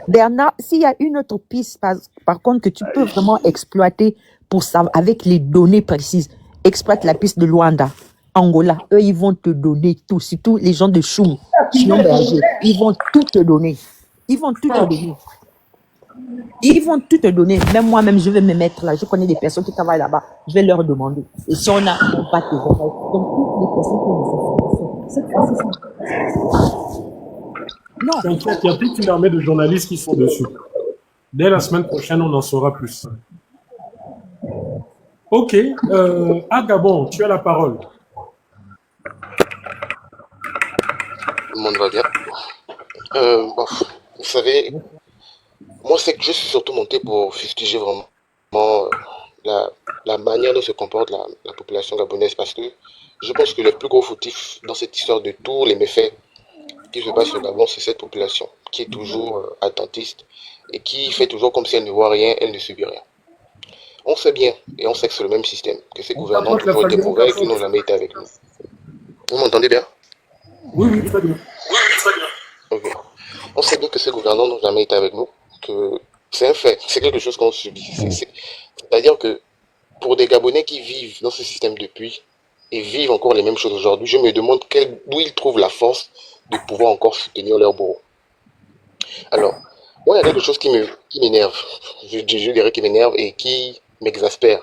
Bernard, s'il y a une autre piste, par contre, que tu peux vraiment exploiter pour ça, avec les données précises, exploite la piste de Luanda, Angola. Eux, ils vont te donner tout, surtout les gens de Choum, Chion-Berger. Ils vont tout te donner. Ils vont tout te donner. Ils vont tout te donner. Même moi-même, je vais me mettre là. Je connais des personnes qui travaillent là-bas. Je vais leur demander. Et si on a, on va te voir. Donc, toutes les personnes qui ont des informations. Non.
T'inquiète, il y a toute une armée de journalistes qui sont dessus. Dès la semaine prochaine, on en saura plus. Ok. Gabon, tu as la parole.
Tout le monde va bien. Vous savez, moi, c'est que je suis surtout monté pour fustiger vraiment la manière dont se comporte la population gabonaise, parce que je pense que le plus gros fautif dans cette histoire de tous les méfaits qui se passe au Gabon, c'est cette population qui est toujours attentiste et qui fait toujours comme si elle ne voit rien, elle ne subit rien. On sait bien, et on sait que c'est le même système, que ces gouvernants ont toujours été mauvais et qu'ils n'ont jamais été avec nous. Vous m'entendez bien?
Oui, très bien.
Okay. On sait bien que ces gouvernants n'ont jamais été avec nous, que c'est un fait, c'est quelque chose qu'on subit. C'est-à-dire que pour des Gabonais qui vivent dans ce système depuis et vivent encore les mêmes choses aujourd'hui, je me demande d'où ils trouvent la force de pouvoir encore soutenir leur bourreau. Alors, moi, il y a quelque chose qui m'énerve, je dirais qui m'énerve et qui m'exaspère.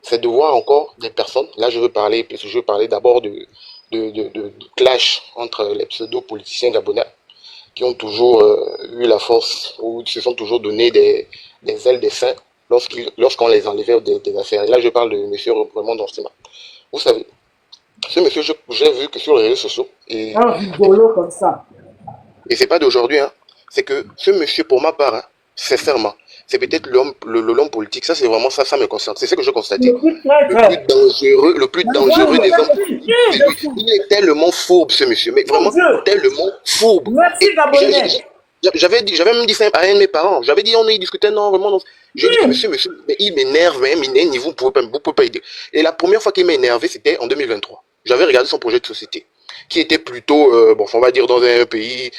C'est de voir encore des personnes, là je veux parler d'abord de clash entre les pseudo-politiciens gabonais qui ont toujours eu la force ou se sont toujours donné des ailes des seins lorsqu'on les enlevait des affaires. Et là je parle de M. Raymond Donsima. Vous savez, ce monsieur, j'ai vu que sur les réseaux sociaux, et
rigolo comme ça.
Et c'est pas d'aujourd'hui, hein. C'est que ce monsieur, pour ma part, hein, sincèrement, c'est peut-être l'homme politique. Ça, c'est vraiment ça me concerne. C'est ce que je constatais.
Le
Le plus dangereux des hommes. Il est tellement fourbe, ce monsieur, mais vraiment tellement fourbe.
Merci, Gabonais.
J'avais même dit ça à un de mes parents. J'avais dit, on y discutait, non, vraiment, non. Je dis, monsieur, mais il m'énerve, même, vous ne pouvez pas aider. Et la première fois qu'il m'a énervé, c'était en 2023. J'avais regardé son projet de société, qui était plutôt, on va dire, dans un pays,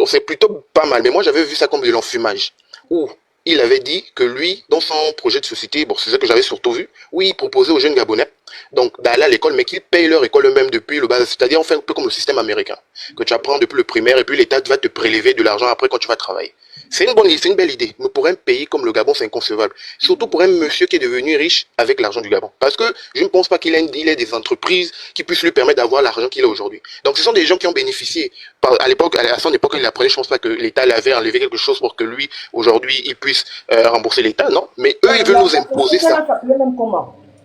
c'est plutôt pas mal. Mais moi, j'avais vu ça comme de l'enfumage. Où il avait dit que lui, dans son projet de société, c'est ce que j'avais surtout vu, où il proposait aux jeunes Gabonais donc d'aller à l'école, mais qu'ils payent leur école eux-mêmes depuis le bas. C'est-à-dire, on fait un peu comme le système américain, que tu apprends depuis le primaire, et puis l'État va te prélever de l'argent après quand tu vas travailler. C'est une belle idée, mais pour un pays comme le Gabon, c'est inconcevable. Surtout pour un monsieur qui est devenu riche avec l'argent du Gabon. Parce que je ne pense pas qu'il ait des entreprises qui puissent lui permettre d'avoir l'argent qu'il a aujourd'hui. Donc ce sont des gens qui ont bénéficié. À son époque, il apprenait, je ne pense pas que l'État avait enlevé quelque chose pour que lui, aujourd'hui, il puisse rembourser l'État, non. Mais eux, ils veulent nous imposer ça.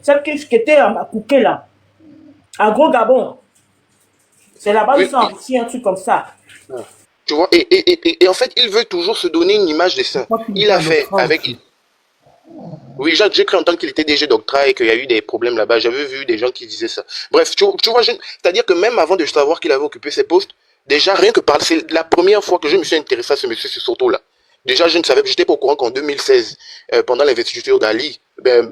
Celle qui était à Kouké, là, à Gros Gabon, c'est là-bas où ils sont enrichis, un truc comme ça.
Tu vois, et en fait, il veut toujours se donner une image des saints. Il a fait avec... Oui, j'ai cru entendre qu'il était DG d'Octra et qu'il y a eu des problèmes là-bas. J'avais vu des gens qui disaient ça. Bref, tu vois, c'est-à-dire que même avant de savoir qu'il avait occupé ces postes, déjà, rien que par... C'est la première fois que je me suis intéressé à ce monsieur, c'est surtout là. Déjà, je ne savais, j'étais pas au courant qu'en 2016, pendant l'investiture d'Ali,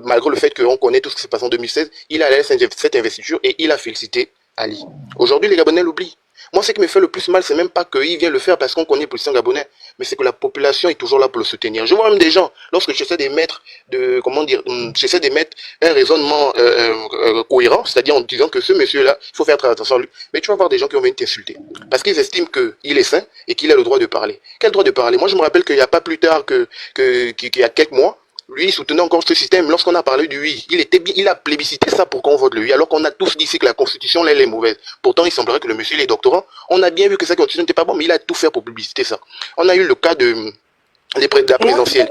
malgré le fait qu'on connaît tout ce qui s'est passé en 2016, il a allé cette investiture et il a félicité Ali. Aujourd'hui, les Gabonais l'oublient. Moi, ce qui me fait le plus mal, c'est même pas qu'il vient le faire parce qu'on connaît le président gabonais, mais c'est que la population est toujours là pour le soutenir. Je vois même des gens, lorsque j'essaie de mettre un raisonnement cohérent, c'est-à-dire en disant que ce monsieur-là, il faut faire très attention à lui, mais tu vas voir des gens qui vont venir t'insulter. Parce qu'ils estiment qu'il est sain et qu'il a le droit de parler. Quel droit de parler? Moi, je me rappelle qu'il n'y a pas plus tard qu'il y a quelques mois, lui, il soutenait encore ce système. Lorsqu'on a parlé du oui, il a plébiscité ça pour qu'on vote le oui, alors qu'on a tous dit ici que la constitution, elle est mauvaise. Pourtant, il semblerait que le monsieur, il est doctorant. On a bien vu que sa constitution n'était pas bonne, mais il a tout fait pour publiciter ça. On a eu le cas de la présidentielle.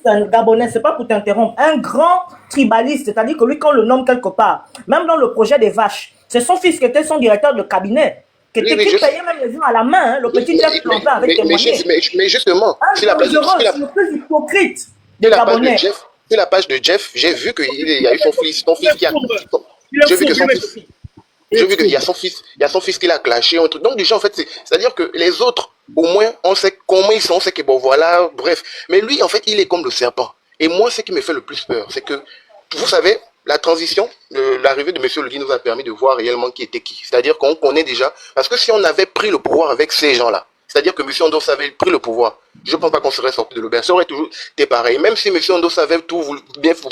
Un Gabonais, c'est pas pour t'interrompre, un grand tribaliste, c'est-à-dire que lui, quand on le nomme quelque part, même dans le projet des vaches, c'est son fils qui était son directeur de cabinet, qui payait même les gens à la main, hein, le petit Jeff Plantin avec des moyens.
Mais justement,
c'est la place le plus hypocrite.
Sur la page de Jeff, j'ai vu qu'il y a eu son fils qui a... J'ai vu que son fils... J'ai vu qu'il y a son fils qui l'a clashé, un truc. Donc déjà, en fait, c'est-à-dire que les autres, au moins, on sait comment ils sont, on sait que bon, voilà, bref. Mais lui, en fait, il est comme le serpent. Et moi, ce qui me fait le plus peur, c'est que, vous savez, la transition, l'arrivée de M. Ledi nous a permis de voir réellement qui était qui. C'est-à-dire qu'on connaît déjà, parce que si on avait pris le pouvoir avec ces gens-là, c'est-à-dire que M. Ondos avait pris le pouvoir, je ne pense pas qu'on serait sorti de l'auberge. Ça aurait toujours été pareil. Même si M. Ondos avait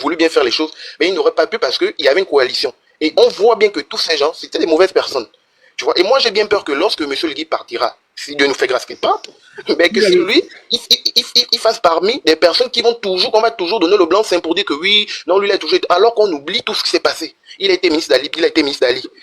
voulu bien faire les choses, mais il n'aurait pas pu parce qu'il y avait une coalition. Et on voit bien que tous ces gens, c'était des mauvaises personnes. Tu vois. Et moi, j'ai bien peur que lorsque M. Legui partira, si Dieu nous fait grâce qu'il parte, mais que si lui, il fasse parmi des personnes qu'on va toujours donner le blanc-seing pour dire que oui, non, lui, il a toujours été, alors qu'on oublie tout ce qui s'est passé. Il a été ministre d'Ali,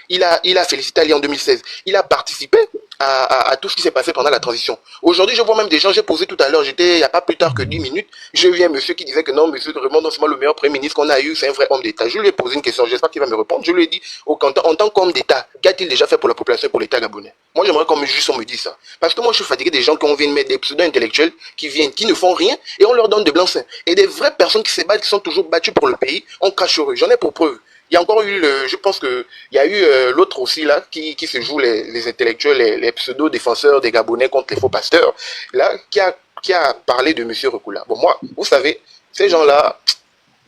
il a félicité Ali en 2016. Il a participé à tout ce qui s'est passé pendant la transition. Aujourd'hui, je vois même des gens, j'ai posé tout à l'heure, il n'y a pas plus tard que 10 minutes, je vis un monsieur qui disait que non, monsieur vraiment, non seulement le meilleur premier ministre qu'on a eu, c'est un vrai homme d'État. Je lui ai posé une question, j'espère qu'il va me répondre. Je lui ai dit, en tant qu'homme d'État, qu'a-t-il déjà fait pour la population et pour l'État gabonais? Moi, j'aimerais qu'on me dise ça. Parce que moi, je suis fatigué des gens qui viennent mettre des pseudo-intellectuels, qui ne font rien, et on leur donne de blanc-seing. Et des vraies personnes qui se battent, qui sont toujours battues pour le pays, on crache sur eux. J'en ai pour preuve. Il y a encore eu, je pense qu'il y a eu l'autre aussi là, qui se joue les intellectuels, les pseudo-défenseurs des Gabonais contre les faux pasteurs, là, qui a parlé de M. Rekula. Bon, moi, vous savez, ces gens-là,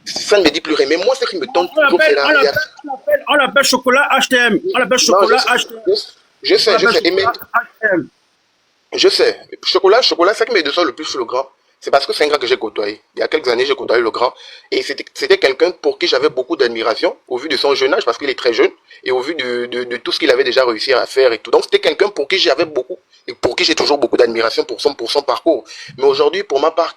ça ne me dit plus rien. Mais moi, ce qui me tente toujours, c'est la réaction.
On l'appelle chocolat HTM. On l'appelle chocolat HTM.
Je sais. Je sais. Chocolat, ce qui me descend le plus sur le grand, c'est parce que c'est un gars que j'ai côtoyé. Il y a quelques années, j'ai côtoyé le grand. Et c'était quelqu'un pour qui j'avais beaucoup d'admiration, au vu de son jeune âge, parce qu'il est très jeune, et au vu de tout ce qu'il avait déjà réussi à faire et tout. Donc c'était quelqu'un pour qui j'avais beaucoup, et pour qui j'ai toujours beaucoup d'admiration pour son parcours. Mais aujourd'hui, pour ma part,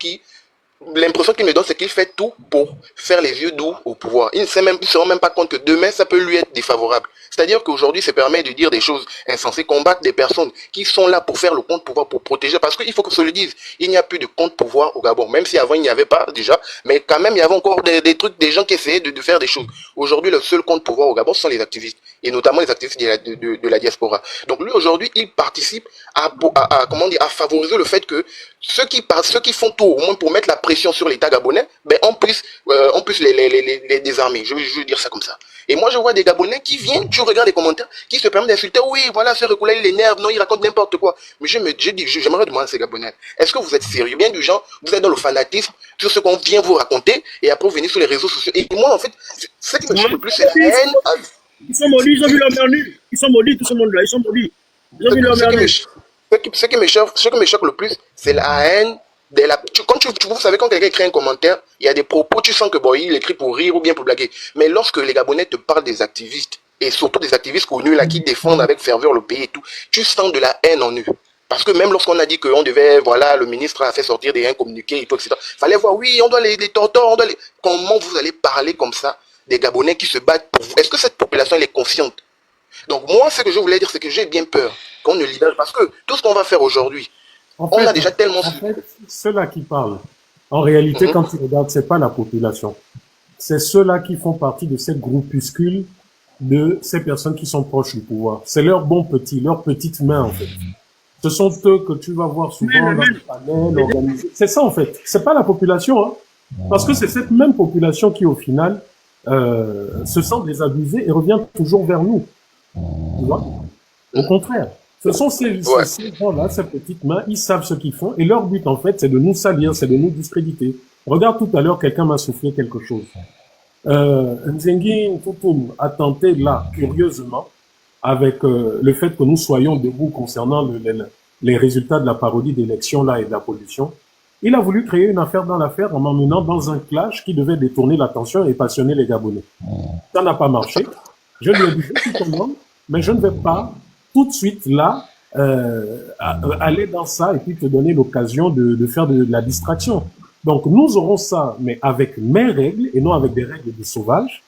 l'impression qu'il me donne, c'est qu'il fait tout pour faire les yeux doux au pouvoir. Il ne se rend même pas compte que demain, ça peut lui être défavorable. C'est-à-dire qu'aujourd'hui, ça permet de dire des choses insensées, combattre des personnes qui sont là pour faire le contre-pouvoir, pour protéger. Parce qu'il faut que se le dise, il n'y a plus de contre-pouvoir au Gabon. Même si avant, il n'y avait pas déjà, mais quand même, il y avait encore des trucs, des gens qui essayaient de faire des choses. Aujourd'hui, le seul contre-pouvoir au Gabon, ce sont les activistes et notamment les activistes de la diaspora. Donc lui, aujourd'hui, il participe à favoriser le fait que ceux qui font tout, au moins pour mettre la pression sur l'État gabonais, ben, on puisse les désarmer. Je veux dire ça comme ça. Et moi, je vois des Gabonais qui viennent, tu regardes les commentaires, qui se permettent d'insulter, oui, voilà, ce Recoula, il énerve, non, il raconte n'importe quoi. Mais j'aimerais demander à ces Gabonais, est-ce que vous êtes sérieux? Bien du genre, vous êtes dans le fanatisme, sur ce qu'on vient vous raconter, et après vous venez sur les réseaux sociaux. Et moi, en fait, ce qui me choque le plus, c'est la haine.
Ils sont maudits, ils ont vu leur mère nue. Ils sont maudits, tout ce monde-là, ils sont maudits. Ils ont vu leur mère nue.
Ce qui me choque le plus, c'est la haine. Vous savez, quand quelqu'un écrit un commentaire, il y a des propos, tu sens que bon, il écrit pour rire ou bien pour blaguer. Mais lorsque les Gabonais te parlent des activistes, et surtout des activistes connus là, qui défendent avec ferveur le pays et tout, tu sens de la haine en eux. Parce que même lorsqu'on a dit qu'on devait, voilà, le ministre a fait sortir des communiqués et tout, etc. Fallait voir, oui, on doit les tortons, Comment vous allez parler comme ça des Gabonais qui se battent pour vous? Est-ce que cette population, elle est consciente? Donc moi, ce que je voulais dire, c'est que j'ai bien peur qu'on ne libère, parce que tout ce qu'on va faire aujourd'hui, on a déjà tellement...
En fait, ceux-là qui parlent, en réalité, quand tu regardes, c'est pas la population. C'est ceux-là qui font partie de cette groupuscule de ces personnes qui sont proches du pouvoir. C'est leurs bons petits, leurs petites mains, en fait. Ce sont eux que tu vas voir souvent dans les panels organisés. C'est ça, en fait. C'est pas la population, hein. Parce que c'est cette même population qui, au final, se sent désabusée et revient toujours vers nous. Tu vois? Au contraire. Ce sont ces gens-là, ces petites mains, ils savent ce qu'ils font et leur but, en fait, c'est de nous salir, c'est de nous discréditer. Regarde, tout à l'heure, quelqu'un m'a soufflé quelque chose. Nzengi Ntutum a tenté, là, curieusement, avec le fait que nous soyons debout concernant les résultats de la parodie d'élection, là, et de la pollution. Il a voulu créer une affaire dans l'affaire en m'emmenant dans un clash qui devait détourner l'attention et passionner les Gabonais. Ça n'a pas marché. Je lui ai dit, je suis content, mais je ne vais pas tout de suite là aller dans ça et puis te donner l'occasion de faire de la distraction. Donc nous aurons ça, mais avec mes règles et non avec des règles de sauvages.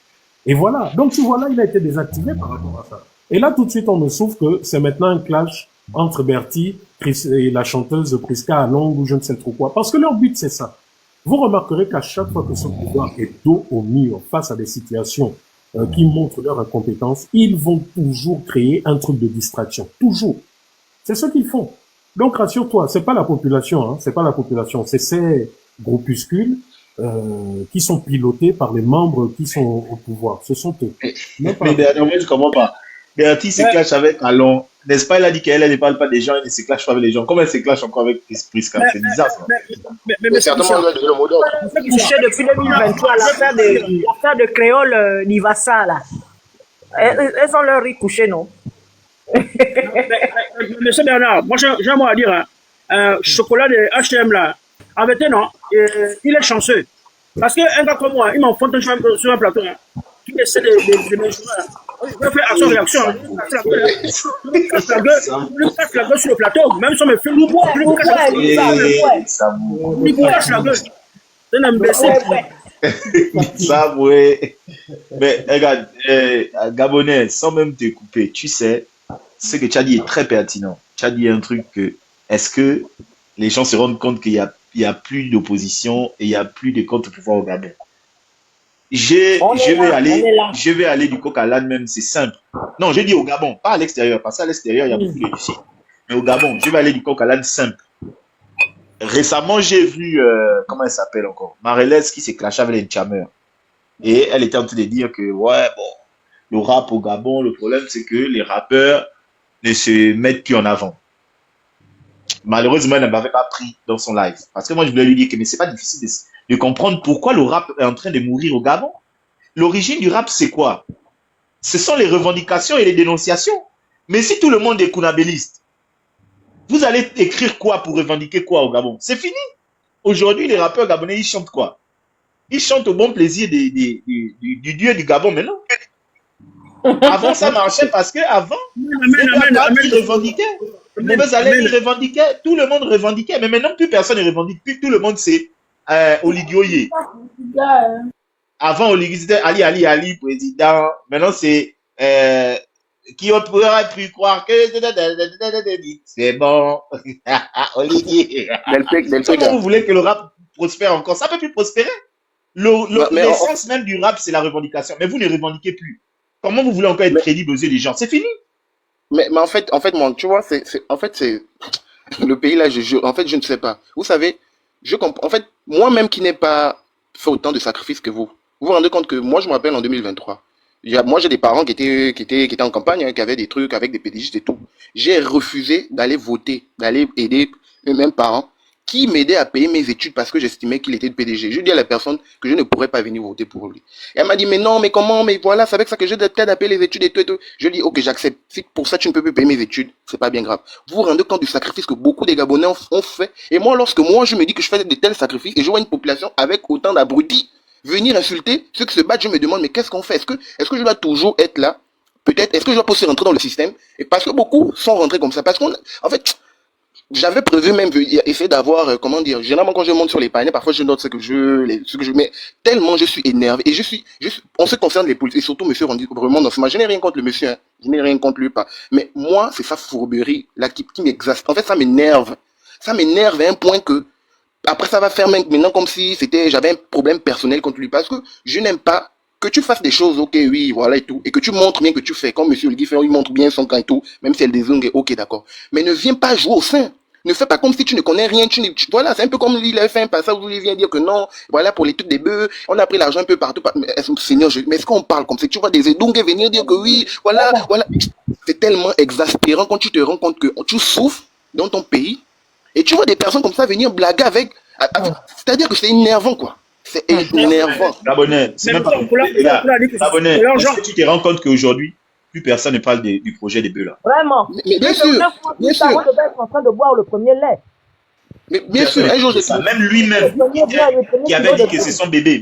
Et voilà. Donc tu vois là, il a été désactivé par rapport à ça. Et là tout de suite on me souffre que c'est maintenant un clash entre Bertie et la chanteuse Priska Along ou je ne sais trop quoi. Parce que leur but c'est ça. Vous remarquerez qu'à chaque fois que ce pouvoir est dos au mur face à des situations qui montrent leur incompétence, ils vont toujours créer un truc de distraction. Toujours. C'est ce qu'ils font. Donc, rassure-toi, c'est pas la population, hein, c'est pas la population, c'est ces groupuscules qui sont pilotés par les membres qui sont au pouvoir. Ce sont eux.
Mais dernièrement, je comprends pas. Bertie se clash avec Alon. N'est-ce pas, elle a dit qu'elle ne parle pas des gens, elle ne se clash pas avec les gens. Comment elle se clash encore avec Priska? C'est bizarre, ça.
Mais certainement, elle doit donner le mot d'ordre.
Touché depuis 2023, l'affaire de Créole Nivassa, là. Elles ont leur riz couché, non?
Monsieur Bernard, moi j'ai un mot à dire. Chocolat de H&M là, avec non, il est chanceux. Parce qu'un gars comme moi, il m'enfonce sur un plateau. Hein. Tu essaies de mesurer. Il va faire action réaction. Il casse la gueule sur le plateau. Même si on me fait il casse la gueule. C'est un imbécile.
Ça, ouais. Mais regarde, Gabonais, sans même te couper, tu sais, ce que tu as dit est très pertinent. Tu as dit un truc que, est-ce que les gens se rendent compte qu'il y a plus d'opposition et il y a plus de contre-pouvoir au Gabon? Je vais aller du coq à l'âne même, c'est simple. Non, je dis au Gabon, pas à l'extérieur, parce qu'à l'extérieur, il y a beaucoup de défis. Mais au Gabon, je vais aller du coq à l'âne simple. Récemment, j'ai vu, comment elle s'appelle encore? Marélès qui s'est clashé avec les Chameurs. Et elle était en train de dire que, ouais, bon, le rap au Gabon, le problème, c'est que les rappeurs ne se mettent plus en avant. Malheureusement, elle ne m'avait pas pris dans son live. Parce que moi, je voulais lui dire que, mais c'est pas difficile de comprendre pourquoi le rap est en train de mourir au Gabon. L'origine du rap, c'est quoi? Ce sont les revendications et les dénonciations. Mais si tout le monde est kounabéliste, vous allez écrire quoi pour revendiquer quoi au Gabon? C'est fini. Aujourd'hui, les rappeurs gabonais, ils chantent quoi? Ils chantent au bon plaisir du dieu du Gabon maintenant. Avant, ça marchait parce qu'avant, ils revendiquaient. Vous allez revendiquer, tout le monde revendiquait. Mais maintenant, plus personne ne revendique. Plus tout le monde, c'est Oligioye. Avant, Oligioye, c'était Ali, président. Maintenant, c'est qui aurait pu croire que c'est bon. Olivier. Comment vous voulez que le rap prospère encore? Ça ne peut plus prospérer. L'essence même du rap, c'est la revendication. Mais vous ne revendiquez plus. Comment vous voulez encore être crédible aux yeux des gens? C'est fini.
Mais en fait, moi, tu vois, c'est le pays là, en fait, je ne sais pas. Vous savez, je comprends. En fait, moi-même qui n'ai pas fait autant de sacrifices que vous vous rendez compte que moi, je me rappelle en 2023. Moi, j'ai des parents qui étaient en campagne, hein, qui avaient des trucs avec des pédigistes et tout. J'ai refusé d'aller voter, d'aller aider mes mêmes parents qui m'aidaient à payer mes études parce que j'estimais qu'il était de PDG. Je dis à la personne que je ne pourrais pas venir voter pour lui. Et elle m'a dit, mais non, mais comment, mais voilà, c'est avec ça que je t'aide à payer les études et tout et tout. Je dis, ok, j'accepte. Si pour ça tu ne peux plus payer mes études, c'est pas bien grave. Vous vous rendez compte du sacrifice que beaucoup des Gabonais ont fait. Et moi, lorsque moi, je me dis que je fais de tels sacrifices et je vois une population avec autant d'abrutis venir insulter ceux qui se battent, je me demande, mais qu'est-ce qu'on fait? Est-ce que je dois toujours être là? Peut-être, est-ce que je dois aussi rentrer dans le système? Et parce que beaucoup sont rentrés comme ça. Parce en fait, j'avais prévu même essayer d'avoir, comment dire, généralement quand je monte sur les panneaux, parfois je note ce que je mets, tellement je suis énervé. Et en ce qui concerne les policiers, et surtout monsieur vraiment dans ce match, je n'ai rien contre le monsieur, hein, je n'ai rien contre lui pas. Mais moi, c'est sa fourberie, là, qui m'exaspère. En fait, ça m'énerve. Ça m'énerve à un point que, après ça va faire maintenant comme si j'avais un problème personnel contre lui. Parce que je n'aime pas que tu fasses des choses, ok, oui, voilà et tout, et que tu montres bien que tu fais, comme monsieur le Guy, il montre bien son camp et tout, même si elle désigne, ok, d'accord. Mais ne viens pas jouer au sein. Ne fais pas comme si tu ne connais rien. Voilà, c'est un peu comme il a fait un passage où il vient dire que non, voilà, pour les trucs des bœufs, on a pris l'argent un peu partout. Seigneur, mais est-ce qu'on parle comme ça? Tu vois des Edongues venir dire que oui, voilà. C'est tellement exaspérant quand tu te rends compte que tu souffres dans ton pays, et tu vois des personnes comme ça venir blaguer avec c'est-à-dire que c'est énervant, quoi. C'est énervant.
Gabonais, c'est même pas Gabonais, est-ce que tu te rends compte qu'aujourd'hui, plus personne ne parle du projet des bœufs là?
Vraiment.
Mais bien sûr, bien sûr.
On devait être en train de boire le premier lait.
Mais bien sûr, un jour,
même lui-même qui avait dit que c'est son bébé,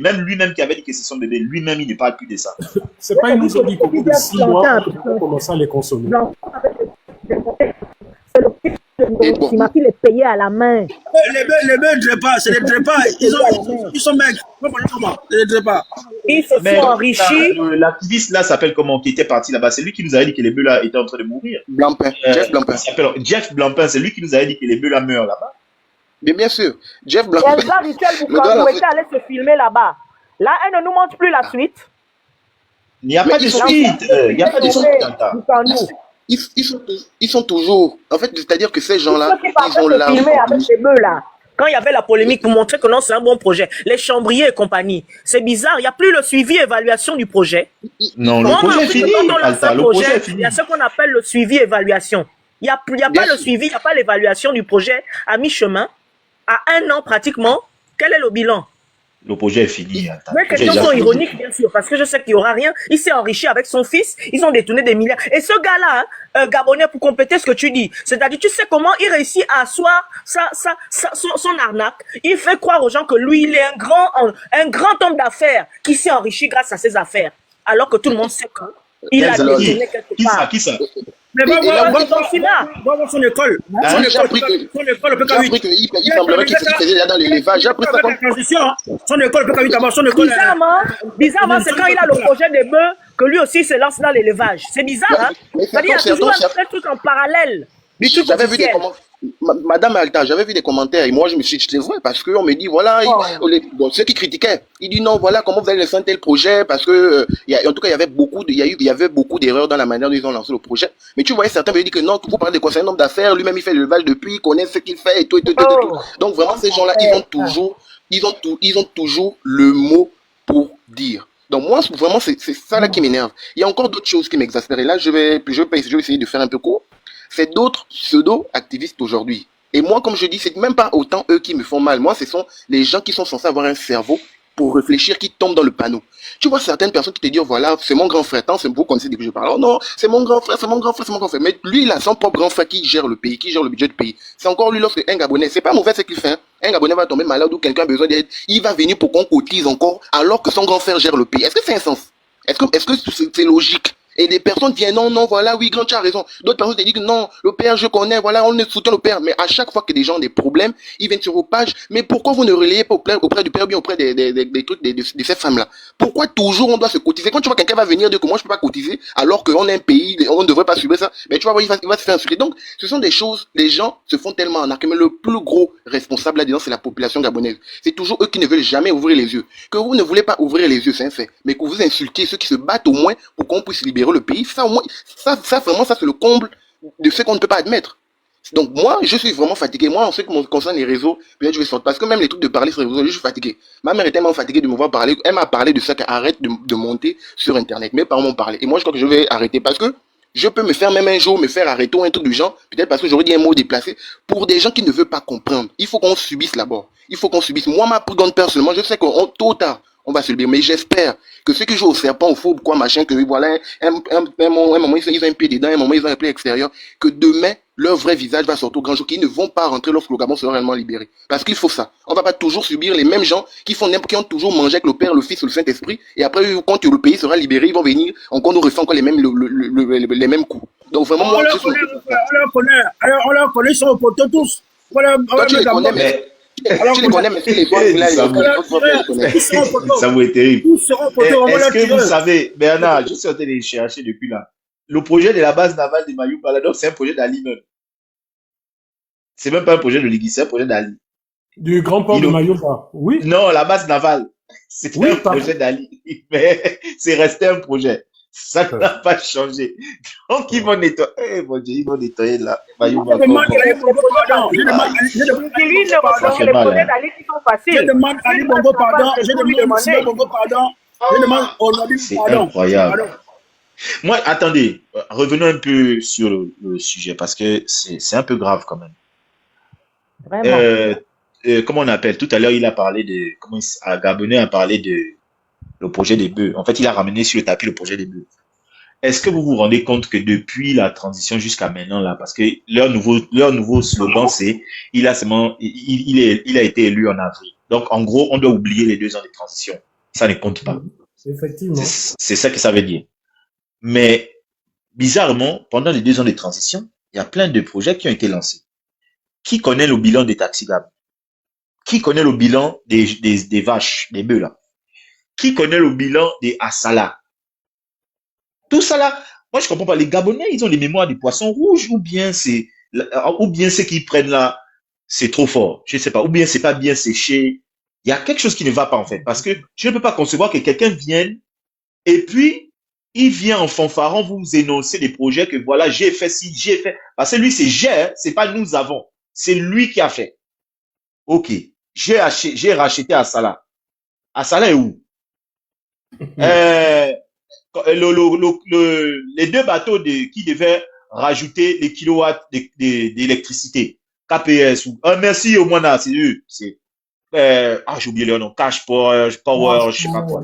lui-même, il ne parle plus de ça.
C'est pas une mise au dit qu'au bout de 6 mois, on va commencer à les consommer.
C'est le qui les payait à la main.
Les bœufs ne draient pas, c'est les draient pas. Ils sont maigres. C'est les draient pas.
Ils se sont enrichis.
L'activiste là s'appelle comment, qui était parti là-bas? C'est lui qui nous avait dit que les bœufs là étaient en train de mourir.
Blampin, Jeff Blampin.
Jeff Blampin, c'est lui qui nous avait dit que les bœufs là meurent là-bas.
Mais bien sûr, Jeff Blampin.
Elsa Michel Boukanou était allé se filmer là-bas. Là, elle ne nous montre plus la suite.
Il n'y a pas de suite. Il n'y a pas de suite.
Ils sont toujours. En fait, c'est-à-dire que ces gens-là, ils ont là.
Avec ces bœufs là. Quand il y avait la polémique pour montrer que non, c'est un bon projet, les chambriers et compagnie, c'est bizarre, il n'y a plus le suivi et évaluation du projet.
Non, le projet est fini.
Il y a ce qu'on appelle le suivi et évaluation. Il n'y a pas le suivi, il n'y a pas l'évaluation du projet à mi-chemin, à 1 an pratiquement. Quel est le bilan?
Le projet est fini.
Mes questions sont ironiques, bien sûr, parce que je sais qu'il n'y aura rien. Il s'est enrichi avec son fils, ils ont détourné des milliards. Et ce gars-là, Gabonais, pour compléter ce que tu dis, c'est-à-dire, tu sais comment il réussit à asseoir son arnaque. Il fait croire aux gens que lui, il est un grand homme d'affaires qui s'est enrichi grâce à ses affaires. Alors que tout le monde sait qu'il a détourné quelque part.
Qui ça?
Mais va voir son école. Son école,
il semblerait qu'il faisait là dans l'élevage. J'ai appris ça comme
transition. Son école, son école.
Bizarrement, c'est quand il a le projet des bœufs que lui aussi se lance dans l'élevage. C'est bizarre, hein? C'est-à-dire, il y a toujours un truc en parallèle.
J'avais vu des commentaires. Madame Alta, j'avais vu des commentaires et moi je me suis dit c'est vrai parce qu'on me dit voilà ceux qui critiquaient, ils disent non voilà comment vous allez lancer un tel projet parce que en tout cas il y avait beaucoup d'erreurs dans la manière dont ils ont lancé le projet. Mais tu voyais certains me dire que non, vous parlez de quoi, c'est un homme d'affaires, lui-même il fait l'élevage depuis, il connaît ce qu'il fait et tout. Donc vraiment ces gens-là ils ont toujours le mot pour dire. Donc moi vraiment c'est ça là qui m'énerve. Il y a encore d'autres choses qui m'exaspèrent et là je vais essayer de faire un peu court. C'est d'autres pseudo-activistes aujourd'hui. Et moi, comme je dis, c'est même pas autant eux qui me font mal. Moi, ce sont les gens qui sont censés avoir un cerveau pour réfléchir, qui tombent dans le panneau. Tu vois certaines personnes qui te disent, voilà, c'est mon grand frère. Tant c'est vous connaissez de que je parle. Oh non, c'est mon grand frère, c'est mon grand frère, c'est mon grand frère. Mais lui, il a son propre grand frère qui gère le pays, qui gère le budget du pays. C'est encore lui lorsque un Gabonais, c'est pas mauvais ce qu'il fait. Hein. Un Gabonais va tomber malade ou quelqu'un a besoin d'aide. Il va venir pour qu'on cotise encore alors que son grand frère gère le pays. Est-ce que c'est un sens? Est-ce que c'est logique? Et des personnes viennent, non, non, voilà, oui, grand, tu as raison. D'autres personnes te disent que non, le père, je connais, voilà, on soutient le père. Mais à chaque fois que des gens ont des problèmes, ils viennent sur vos pages. Mais pourquoi vous ne relayez pas auprès du père, bien auprès des trucs de ces femmes-là? Pourquoi toujours on doit se cotiser? Quand tu vois quelqu'un va venir dire que moi je peux pas cotiser, alors qu'on est un pays, on ne devrait pas subir ça, mais tu vas voir, il va se faire insulter. Donc, ce sont des choses, les gens se font tellement arnaquer, mais le plus gros responsable là-dedans, c'est la population gabonaise. C'est toujours eux qui ne veulent jamais ouvrir les yeux. Que vous ne voulez pas ouvrir les yeux, c'est un fait. Mais que vous insultiez ceux qui se battent au moins pour qu'on puisse libérer le pays, ça au moins, ça vraiment, ça c'est le comble de ce qu'on ne peut pas admettre. Donc moi, je suis vraiment fatigué. Moi, en ce qui me concerne les réseaux, peut-être je vais sortir. Parce que même les trucs de parler sur les réseaux, je suis fatigué. Ma mère est tellement fatiguée de me voir parler. Elle m'a parlé de ça qu'elle arrête de monter sur Internet. Mes parents m'ont parlé. Et moi, je crois que je vais arrêter parce que je peux me faire même un jour, me faire arrêter ou un truc du genre. Peut-être parce que j'aurais dit un mot déplacé. Pour des gens qui ne veulent pas comprendre. Il faut qu'on subisse d'abord. Il faut qu'on subisse. Moi, ma plus grande peur seulement, je sais qu'on tôt ou tard, on va se libérer. Mais j'espère que ceux qui jouent au serpent, au faux, quoi, machin, que voilà, un moment, ils ont un pied dedans, un moment, ils ont un pied extérieur, que demain, leur vrai visage va sortir au grand jour, qu'ils ne vont pas rentrer lorsque le Gabon sera réellement libéré. Parce qu'il faut ça. On va pas toujours subir les mêmes gens qui ont toujours mangé avec le Père, le Fils, le Saint-Esprit, et après, quand le pays sera libéré, ils vont venir, encore nous refaire encore les mêmes coups. Donc vraiment, moi,
on leur connaît, ils sont au poteau tous. Voilà,
toi, tu les connais, mais... tu les connais, mais les fois,
ça vous est terrible. Est-ce que vous savez, Bernard, je suis en train de chercher depuis là. Le projet de la base navale de Mayumba, donc c'est un projet d'Ali même. C'est même pas un projet de Ligui, c'est un projet d'Ali.
Du grand port de Mayumba, oui.
Non, la base navale. C'est un projet d'Ali, mais c'est resté un projet. Ça n'a pas changé. Donc ils vont nettoyer. Eh mon Dieu, ils vont nettoyer là. Mayumba.
Je demande Ali Bongo pardon. Je demande Simon Bongo pardon. Je demande Onabi pardon.
C'est incroyable. Moi, attendez, revenons un peu sur le sujet parce que c'est un peu grave quand même. Vraiment. Comment on appelle? Tout à l'heure, il a parlé de, Gabonais a parlé de le projet des bœufs. En fait, il a ramené sur le tapis le projet des bœufs. Est-ce que vous vous rendez compte que depuis la transition jusqu'à maintenant là, parce que leur nouveau slogan c'est, il a été élu en avril. Donc en gros, on doit oublier les 2 ans de transition. Ça ne compte pas.
Effectivement.
C'est ça que ça veut dire. Mais bizarrement, pendant les 2 ans de transition, il y a plein de projets qui ont été lancés. Qui connaît le bilan des taxigab? Qui connaît le bilan des vaches, des bœufs là? Qui connaît le bilan des Asala? Tout ça là, moi je comprends pas. Les Gabonais, ils ont les mémoires des poissons rouges ou bien c'est qu'ils prennent là, c'est trop fort. Je sais pas. Ou bien c'est pas bien séché. Il y a quelque chose qui ne va pas en fait. Parce que je ne peux pas concevoir que quelqu'un vienne et puis il vient en fanfarant vous énoncer des projets que voilà, j'ai fait ci, j'ai fait. Parce que lui, c'est pas nous avons. C'est lui qui a fait. Ok. J'ai racheté Asala. Asala est où? Les 2 bateaux qui devaient rajouter les kilowatts d'électricité. KPS ou, merci au moins là, c'est eux. J'ai oublié leur nom. Cash Power, je sais pas quoi.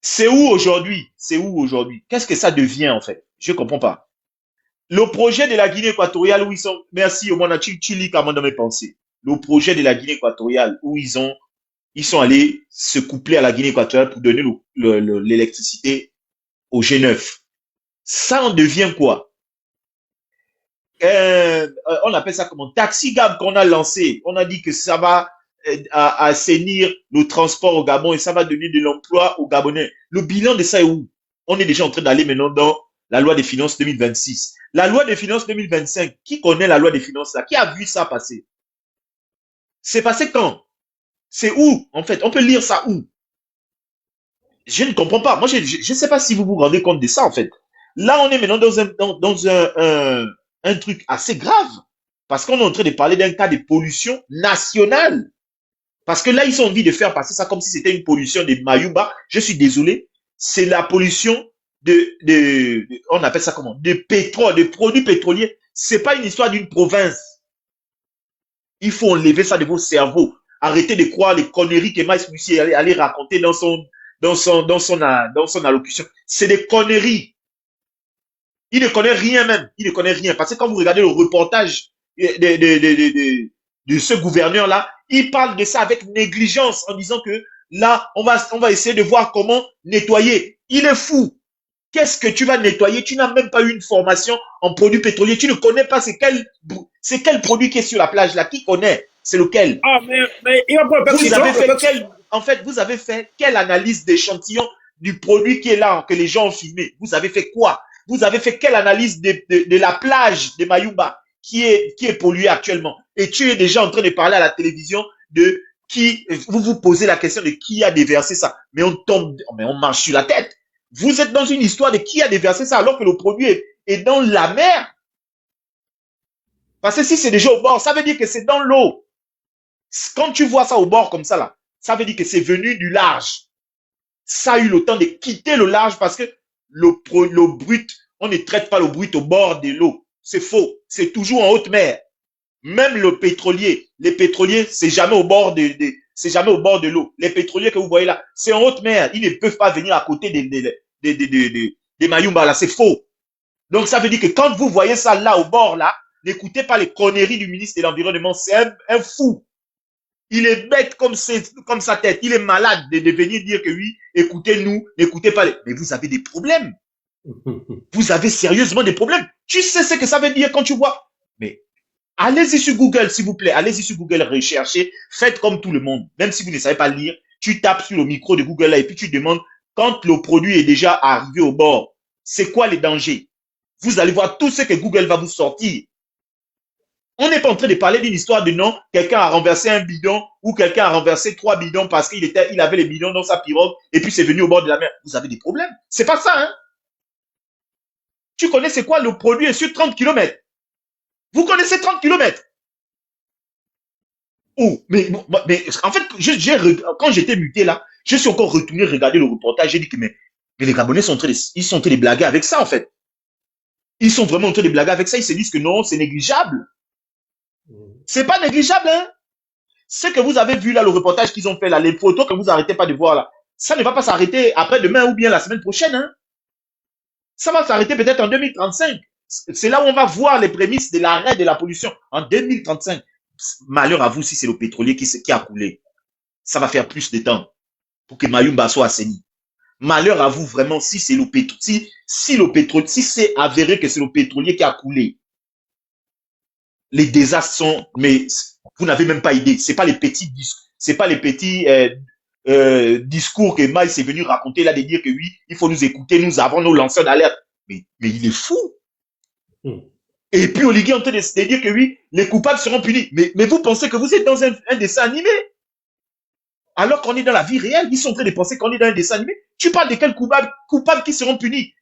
C'est où aujourd'hui? Qu'est-ce que ça devient en fait? Je comprends pas. Le projet de la Guinée équatoriale où ils sont, merci au moins Chili comme dans mes pensées. Le projet de la Guinée équatoriale où ils sont allés se coupler à la Guinée équatoriale pour donner l'électricité au G9. Ça en devient quoi? On appelle ça comment? Taxigab qu'on a lancé. On a dit que ça va assainir le transport au Gabon et ça va donner de l'emploi aux Gabonais. Le bilan de ça est où? On est déjà en train d'aller maintenant dans la loi des finances 2026. La loi des finances 2025, qui connaît la loi des finances là? Qui a vu ça passer? C'est passé quand? C'est où, en fait? On peut lire ça où? Je ne comprends pas. Moi, je ne sais pas si vous vous rendez compte de ça, en fait. Là, on est maintenant dans un truc assez grave. Parce qu'on est en train de parler d'un cas de pollution nationale. Parce que là, ils ont envie de faire passer ça comme si c'était une pollution de Mayumba. Je suis désolé. C'est la pollution on appelle ça comment? De pétrole, de produits pétroliers. C'est pas une histoire d'une province. Il faut enlever ça de vos cerveaux. Arrêtez de croire les conneries que Maïs Moussi allait raconter dans son allocution. C'est des conneries. Il ne connaît rien même. Il ne connaît rien. Parce que quand vous regardez le reportage de ce gouverneur-là, il parle de ça avec négligence en disant que là, on va essayer de voir comment nettoyer. Il est fou. Qu'est-ce que tu vas nettoyer? Tu n'as même pas eu une formation en produits pétroliers. Tu ne connais pas c'est quel produit qui est sur la plage là. Qui connaît? C'est lequel?
Ah, mais il va pas
vous avez fait vous avez fait quelle analyse d'échantillon du produit qui est là, que les gens ont filmé? Vous avez fait quoi? Vous avez fait quelle analyse de la plage de Mayumba qui est polluée actuellement? Et tu es déjà en train de parler à la télévision de qui, vous vous posez la question de qui a déversé ça. Mais on marche sur la tête. Vous êtes dans une histoire de qui a déversé ça alors que le produit est dans la mer. Parce que si c'est déjà au bord, ça veut dire que c'est dans l'eau. Quand tu vois ça au bord comme ça là, ça veut dire que c'est venu du large. Ça a eu le temps de quitter le large parce que le brut, on ne traite pas le brut au bord de l'eau. C'est faux. C'est toujours en haute mer. Même le pétrolier, les pétroliers, c'est jamais au bord c'est jamais au bord de l'eau. Les pétroliers que vous voyez là, c'est en haute mer. Ils ne peuvent pas venir à côté des Mayumba là. C'est faux. Donc ça veut dire que quand vous voyez ça là au bord là, n'écoutez pas les conneries du ministre de l'Environnement. C'est un fou. Il est bête comme sa tête. Il est malade de venir dire que oui, écoutez-nous, n'écoutez pas mais vous avez des problèmes. Vous avez sérieusement des problèmes. Tu sais ce que ça veut dire quand tu vois. Mais allez-y sur Google, s'il vous plaît. Allez-y sur Google, recherchez. Faites comme tout le monde. Même si vous ne savez pas lire, tu tapes sur le micro de Google là et puis tu demandes quand le produit est déjà arrivé au bord, c'est quoi les dangers? Vous allez voir tout ce que Google va vous sortir. On n'est pas en train de parler d'une histoire de non, quelqu'un a renversé un bidon ou quelqu'un a renversé 3 bidons parce qu'il avait les bidons dans sa pirogue et puis c'est venu au bord de la mer. Vous avez des problèmes. C'est pas ça, hein? Tu connais c'est quoi le produit est sur 30 km? Vous connaissez 30 km? Oh, mais en fait, quand j'étais muté là, je suis encore retourné regarder le reportage. J'ai dit que mais les Gabonais sont en train de blaguer avec ça en fait. Ils sont vraiment en train de blaguer avec ça. Ils se disent que non, c'est négligeable. C'est pas négligeable, hein? Ce que vous avez vu là, le reportage qu'ils ont fait là, les photos que vous arrêtez pas de voir là, ça ne va pas s'arrêter après-demain ou bien la semaine prochaine, hein? Ça va s'arrêter peut-être en 2035. C'est là où on va voir les prémices de l'arrêt de la pollution. En 2035. Malheur à vous si c'est le pétrolier qui a coulé. Ça va faire plus de temps pour que Mayumba soit assaini. Malheur à vous vraiment si c'est le pétrolier, si c'est avéré que c'est le pétrolier qui a coulé. Les désastres sont, mais vous n'avez même pas idée. C'est pas les petits discours que Maïs est venu raconter là de dire que oui, il faut nous écouter, nous avons nos lanceurs d'alerte. Mais il est fou. Et puis Oligui est en train de dire que oui, les coupables seront punis. Mais vous pensez que vous êtes dans un dessin animé? Alors qu'on est dans la vie réelle, ils sont en train de penser qu'on est dans un dessin animé. Tu parles de quels coupables qui seront punis?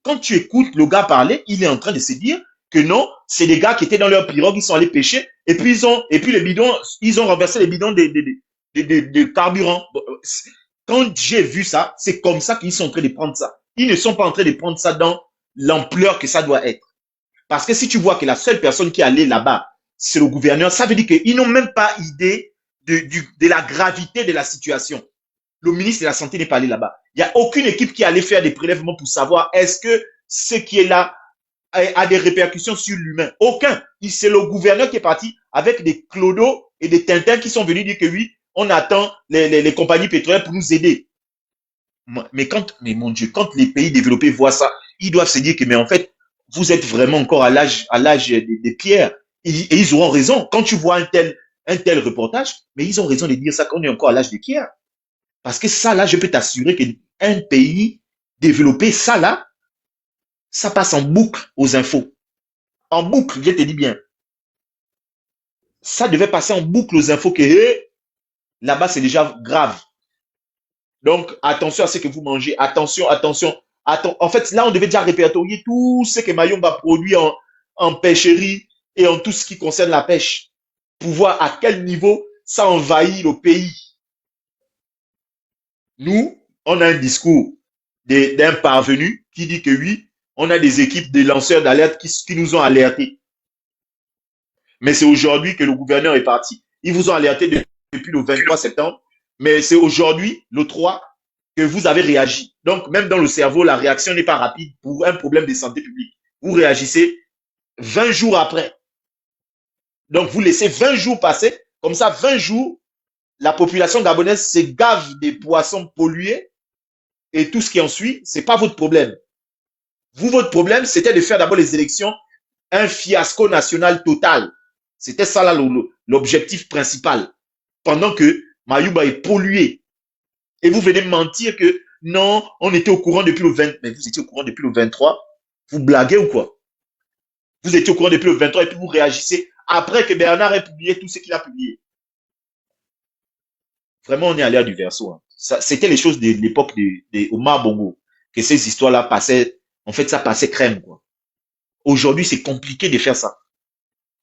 Quand tu écoutes le gars parler, il est en train de se dire que non, c'est des gars qui étaient dans leur pirogue, ils sont allés pêcher, et puis les bidons, ils ont renversé les bidons de carburant. Quand j'ai vu ça, c'est comme ça qu'ils sont en train de prendre ça. Ils ne sont pas en train de prendre ça dans l'ampleur que ça doit être. Parce que si tu vois que la seule personne qui est allée là-bas, c'est le gouverneur, ça veut dire qu'ils n'ont même pas idée de la gravité de la situation. Le ministre de la Santé n'est pas allé là-bas. Il n'y a aucune équipe qui est allée faire des prélèvements pour savoir est-ce que ce qui est là a des répercussions sur l'humain. Aucun. C'est le gouverneur qui est parti avec des clodos et des tintins qui sont venus dire que oui, on attend les compagnies pétrolières pour nous aider. Mais mon Dieu, quand les pays développés voient ça, ils doivent se dire que mais en fait, vous êtes vraiment encore à l'âge des pierres. Et ils auront raison. Quand tu vois un tel reportage, mais ils ont raison de dire ça qu'on est encore à l'âge des pierres. Parce que ça là, je peux t'assurer qu'un pays développé, ça là, ça passe en boucle aux infos. En boucle, je te dis bien. Ça devait passer en boucle aux infos que là-bas, c'est déjà grave. Donc, attention à ce que vous mangez. Attention. En fait, là, on devait déjà répertorier tout ce que Mayumba produit en pêcherie et en tout ce qui concerne la pêche. Pour voir à quel niveau ça envahit le pays. Nous, on a un discours d'un parvenu qui dit que oui, on a des équipes de lanceurs d'alerte qui nous ont alertés. Mais c'est aujourd'hui que le gouverneur est parti. Ils vous ont alerté depuis le 23 septembre. Mais c'est aujourd'hui, le 3, que vous avez réagi. Donc, même dans le cerveau, la réaction n'est pas rapide pour un problème de santé publique. Vous réagissez 20 jours après. Donc, vous laissez 20 jours passer. Comme ça, 20 jours, la population gabonaise se gave des poissons pollués et tout ce qui en suit, c'est pas votre problème. Vous, votre problème, c'était de faire d'abord les élections un fiasco national total. C'était ça là l'objectif principal. Pendant que Mayumba est pollué. Et vous venez mentir que non, on était au courant depuis le 20. Mais vous étiez au courant depuis le 23. Vous blaguez ou quoi? Vous étiez au courant depuis le 23 et puis vous réagissez après que Bernard ait publié tout ce qu'il a publié. Vraiment, on est allé à du verso. Hein. C'était les choses de l'époque de Omar Bongo. Que ces histoires-là passaient, en fait, ça passait crème, quoi. Aujourd'hui, c'est compliqué de faire ça.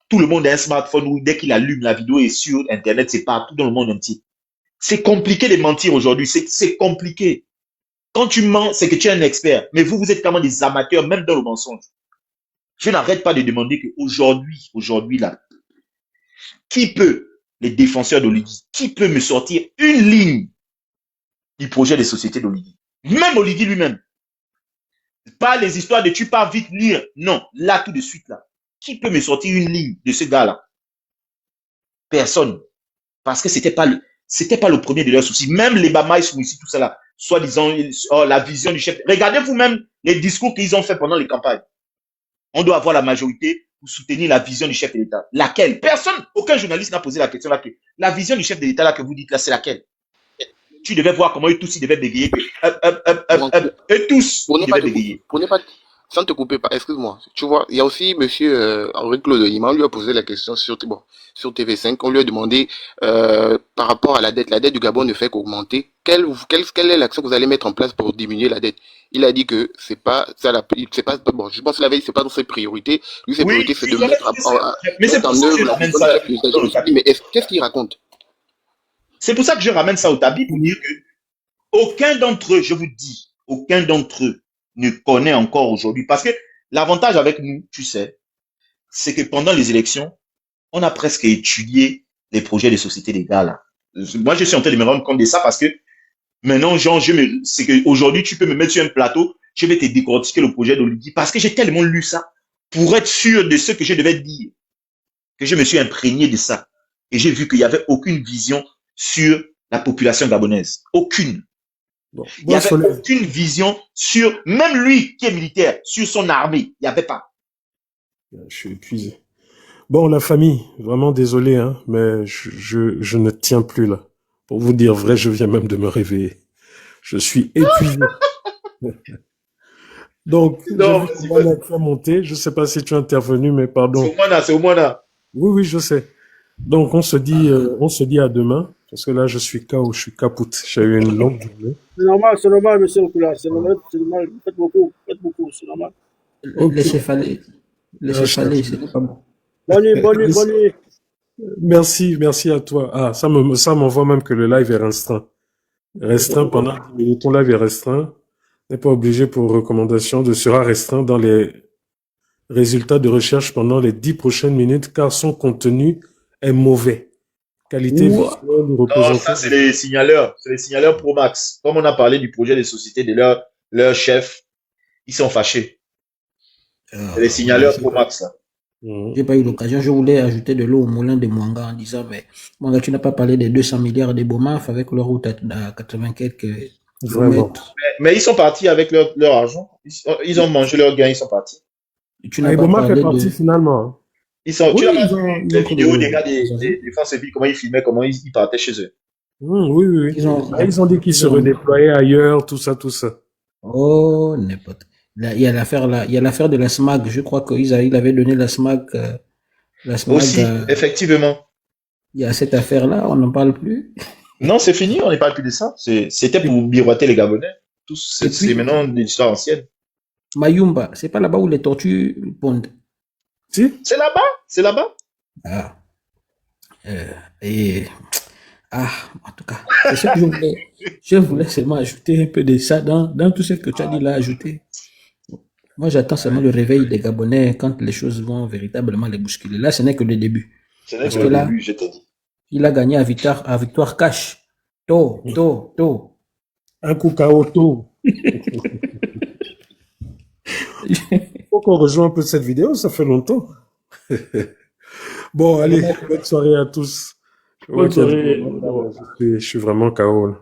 Tout le monde a un smartphone où dès qu'il allume la vidéo est sur Internet, c'est partout dans le monde entier. C'est compliqué de mentir aujourd'hui. C'est compliqué. Quand tu mens, c'est que tu es un expert. Mais vous, vous êtes quand même des amateurs, même dans le mensonge. Je n'arrête pas de demander qu'aujourd'hui, là, qui peut, les défenseurs d'Oligui, qui peut me sortir une ligne du projet des sociétés d'Oligui? Même Oligui lui-même. Pas les histoires de tu pars vite lire. Non, là, tout de suite, là. Qui peut me sortir une ligne de ce gars-là? Personne. Parce que c'était pas le premier de leurs soucis. Même les Bamaïs, ici, tout ça là, soi-disant, oh, la vision du chef. Regardez vous-même les discours qu'ils ont fait pendant les campagnes. On doit avoir la majorité pour soutenir la vision du chef de l'État. Laquelle? Personne, aucun journaliste n'a posé la question là. La vision du chef de l'État là que vous dites là, c'est laquelle? Tu devais voir comment eux tous ils devaient bégayer. Eux tous ils devaient bégayer.
Sans te couper, excuse-moi. Tu vois, il y a aussi monsieur Henri Claude Lima, on lui a posé la question sur TV5, on lui a demandé par rapport à la dette du Gabon ne fait qu'augmenter. Quelle est l'action que vous allez mettre en place pour diminuer la dette? Il a dit que c'est pas ça, c'est pas bon. Je pense qu'il avait dit c'est pas dans ses priorités. Lui, ses priorités c'est de mettre en œuvre la vision du chef de l'État. Mais qu'est-ce qu'il raconte?
C'est pour ça que je ramène ça au tapis pour dire que aucun d'entre eux, je vous dis, aucun d'entre eux ne connaît encore aujourd'hui. Parce que l'avantage avec nous, tu sais, c'est que pendant les élections, on a presque étudié les projets de société des gars là. Moi, je suis en train de me rendre compte de ça parce que maintenant, genre, c'est qu'aujourd'hui, tu peux me mettre sur un plateau, je vais te décortiquer le projet d'Oligui parce que j'ai tellement lu ça pour être sûr de ce que je devais dire, que je me suis imprégné de ça. Et j'ai vu qu'il n'y avait aucune vision sur la population gabonaise. Aucune.
Bon,
il n'y avait aucune vision sur, même lui qui est militaire, sur son armée. Il n'y avait pas.
Je suis épuisé. Bon, la famille, vraiment désolé, hein, mais je ne tiens plus là. Pour vous dire vrai, je viens même de me réveiller. Je suis épuisé. Donc, on a monté. Je ne sais pas si tu es intervenu, mais pardon.
C'est au moins là.
Oui, je sais. Donc, on se dit à demain. Parce que là, je suis KO, je suis capoute. J'ai eu une longue journée.
C'est normal, monsieur Okula. C'est normal. Faites beaucoup, c'est normal.
Laissez faller, c'est pas bon.
Bonne nuit.
Merci à toi. Ah, ça m'envoie même que le live est restreint pendant 10 minutes. Ton live est restreint. N'est pas obligé pour recommandation sera restreint dans les résultats de recherche pendant les 10 prochaines minutes car son contenu est mauvais. Qualité visuelle,
non, ça c'est les signaleurs. C'est les signaleurs Pro Max. Comme on a parlé du projet des sociétés de leur chef, ils sont fâchés. C'est les signaleurs Pro Max là.
J'ai pas eu l'occasion. Je voulais ajouter de l'eau au moulin de Mwanga en disant, mais Mwanga, tu n'as pas parlé des 200 milliards des Bomaf avec leur route à 80 quelques kilomètres.
Mais ils sont partis avec leur argent. Ils ont mangé leur gain, ils sont partis.
Les Bomaf est parti finalement.
Tu as vu les vidéos des gars des forces vives, comment ils filmaient, comment ils partaient chez eux.
Oui. Ils ont dit qu'ils se redéployaient ailleurs, tout ça.
Oh, n'importe. Il y a l'affaire de la SMAG. Je crois qu'il avait donné la SMAG.
Aussi, effectivement.
Il y a cette affaire-là, on n'en parle plus.
Non, c'est fini, on n'est pas plus de ça. C'était pour miroiter les Gabonais. C'est maintenant une histoire ancienne.
Mayumba, c'est pas là-bas où les tortues pondent.
Si?
C'est là-bas.
Ah. En tout cas, c'est ce que je voulais. Je voulais seulement ajouter un peu de ça dans tout ce que tu as dit là, ajouter. Moi, j'attends seulement le réveil des Gabonais quand les choses vont véritablement les bousculer. Là, ce n'est que le début.
Parce que là, début, je t'ai dit.
Il a gagné à victoire cash. Tôt.
Un coup KO tôt. Faut qu'on rejoigne un peu cette vidéo, ça fait longtemps. Bon, allez, bonne soirée à tous. Ouais,
Bonne soirée.
je suis vraiment KO. Là.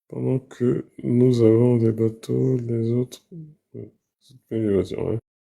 Pendant que nous avons des bateaux, les autres... Ouais.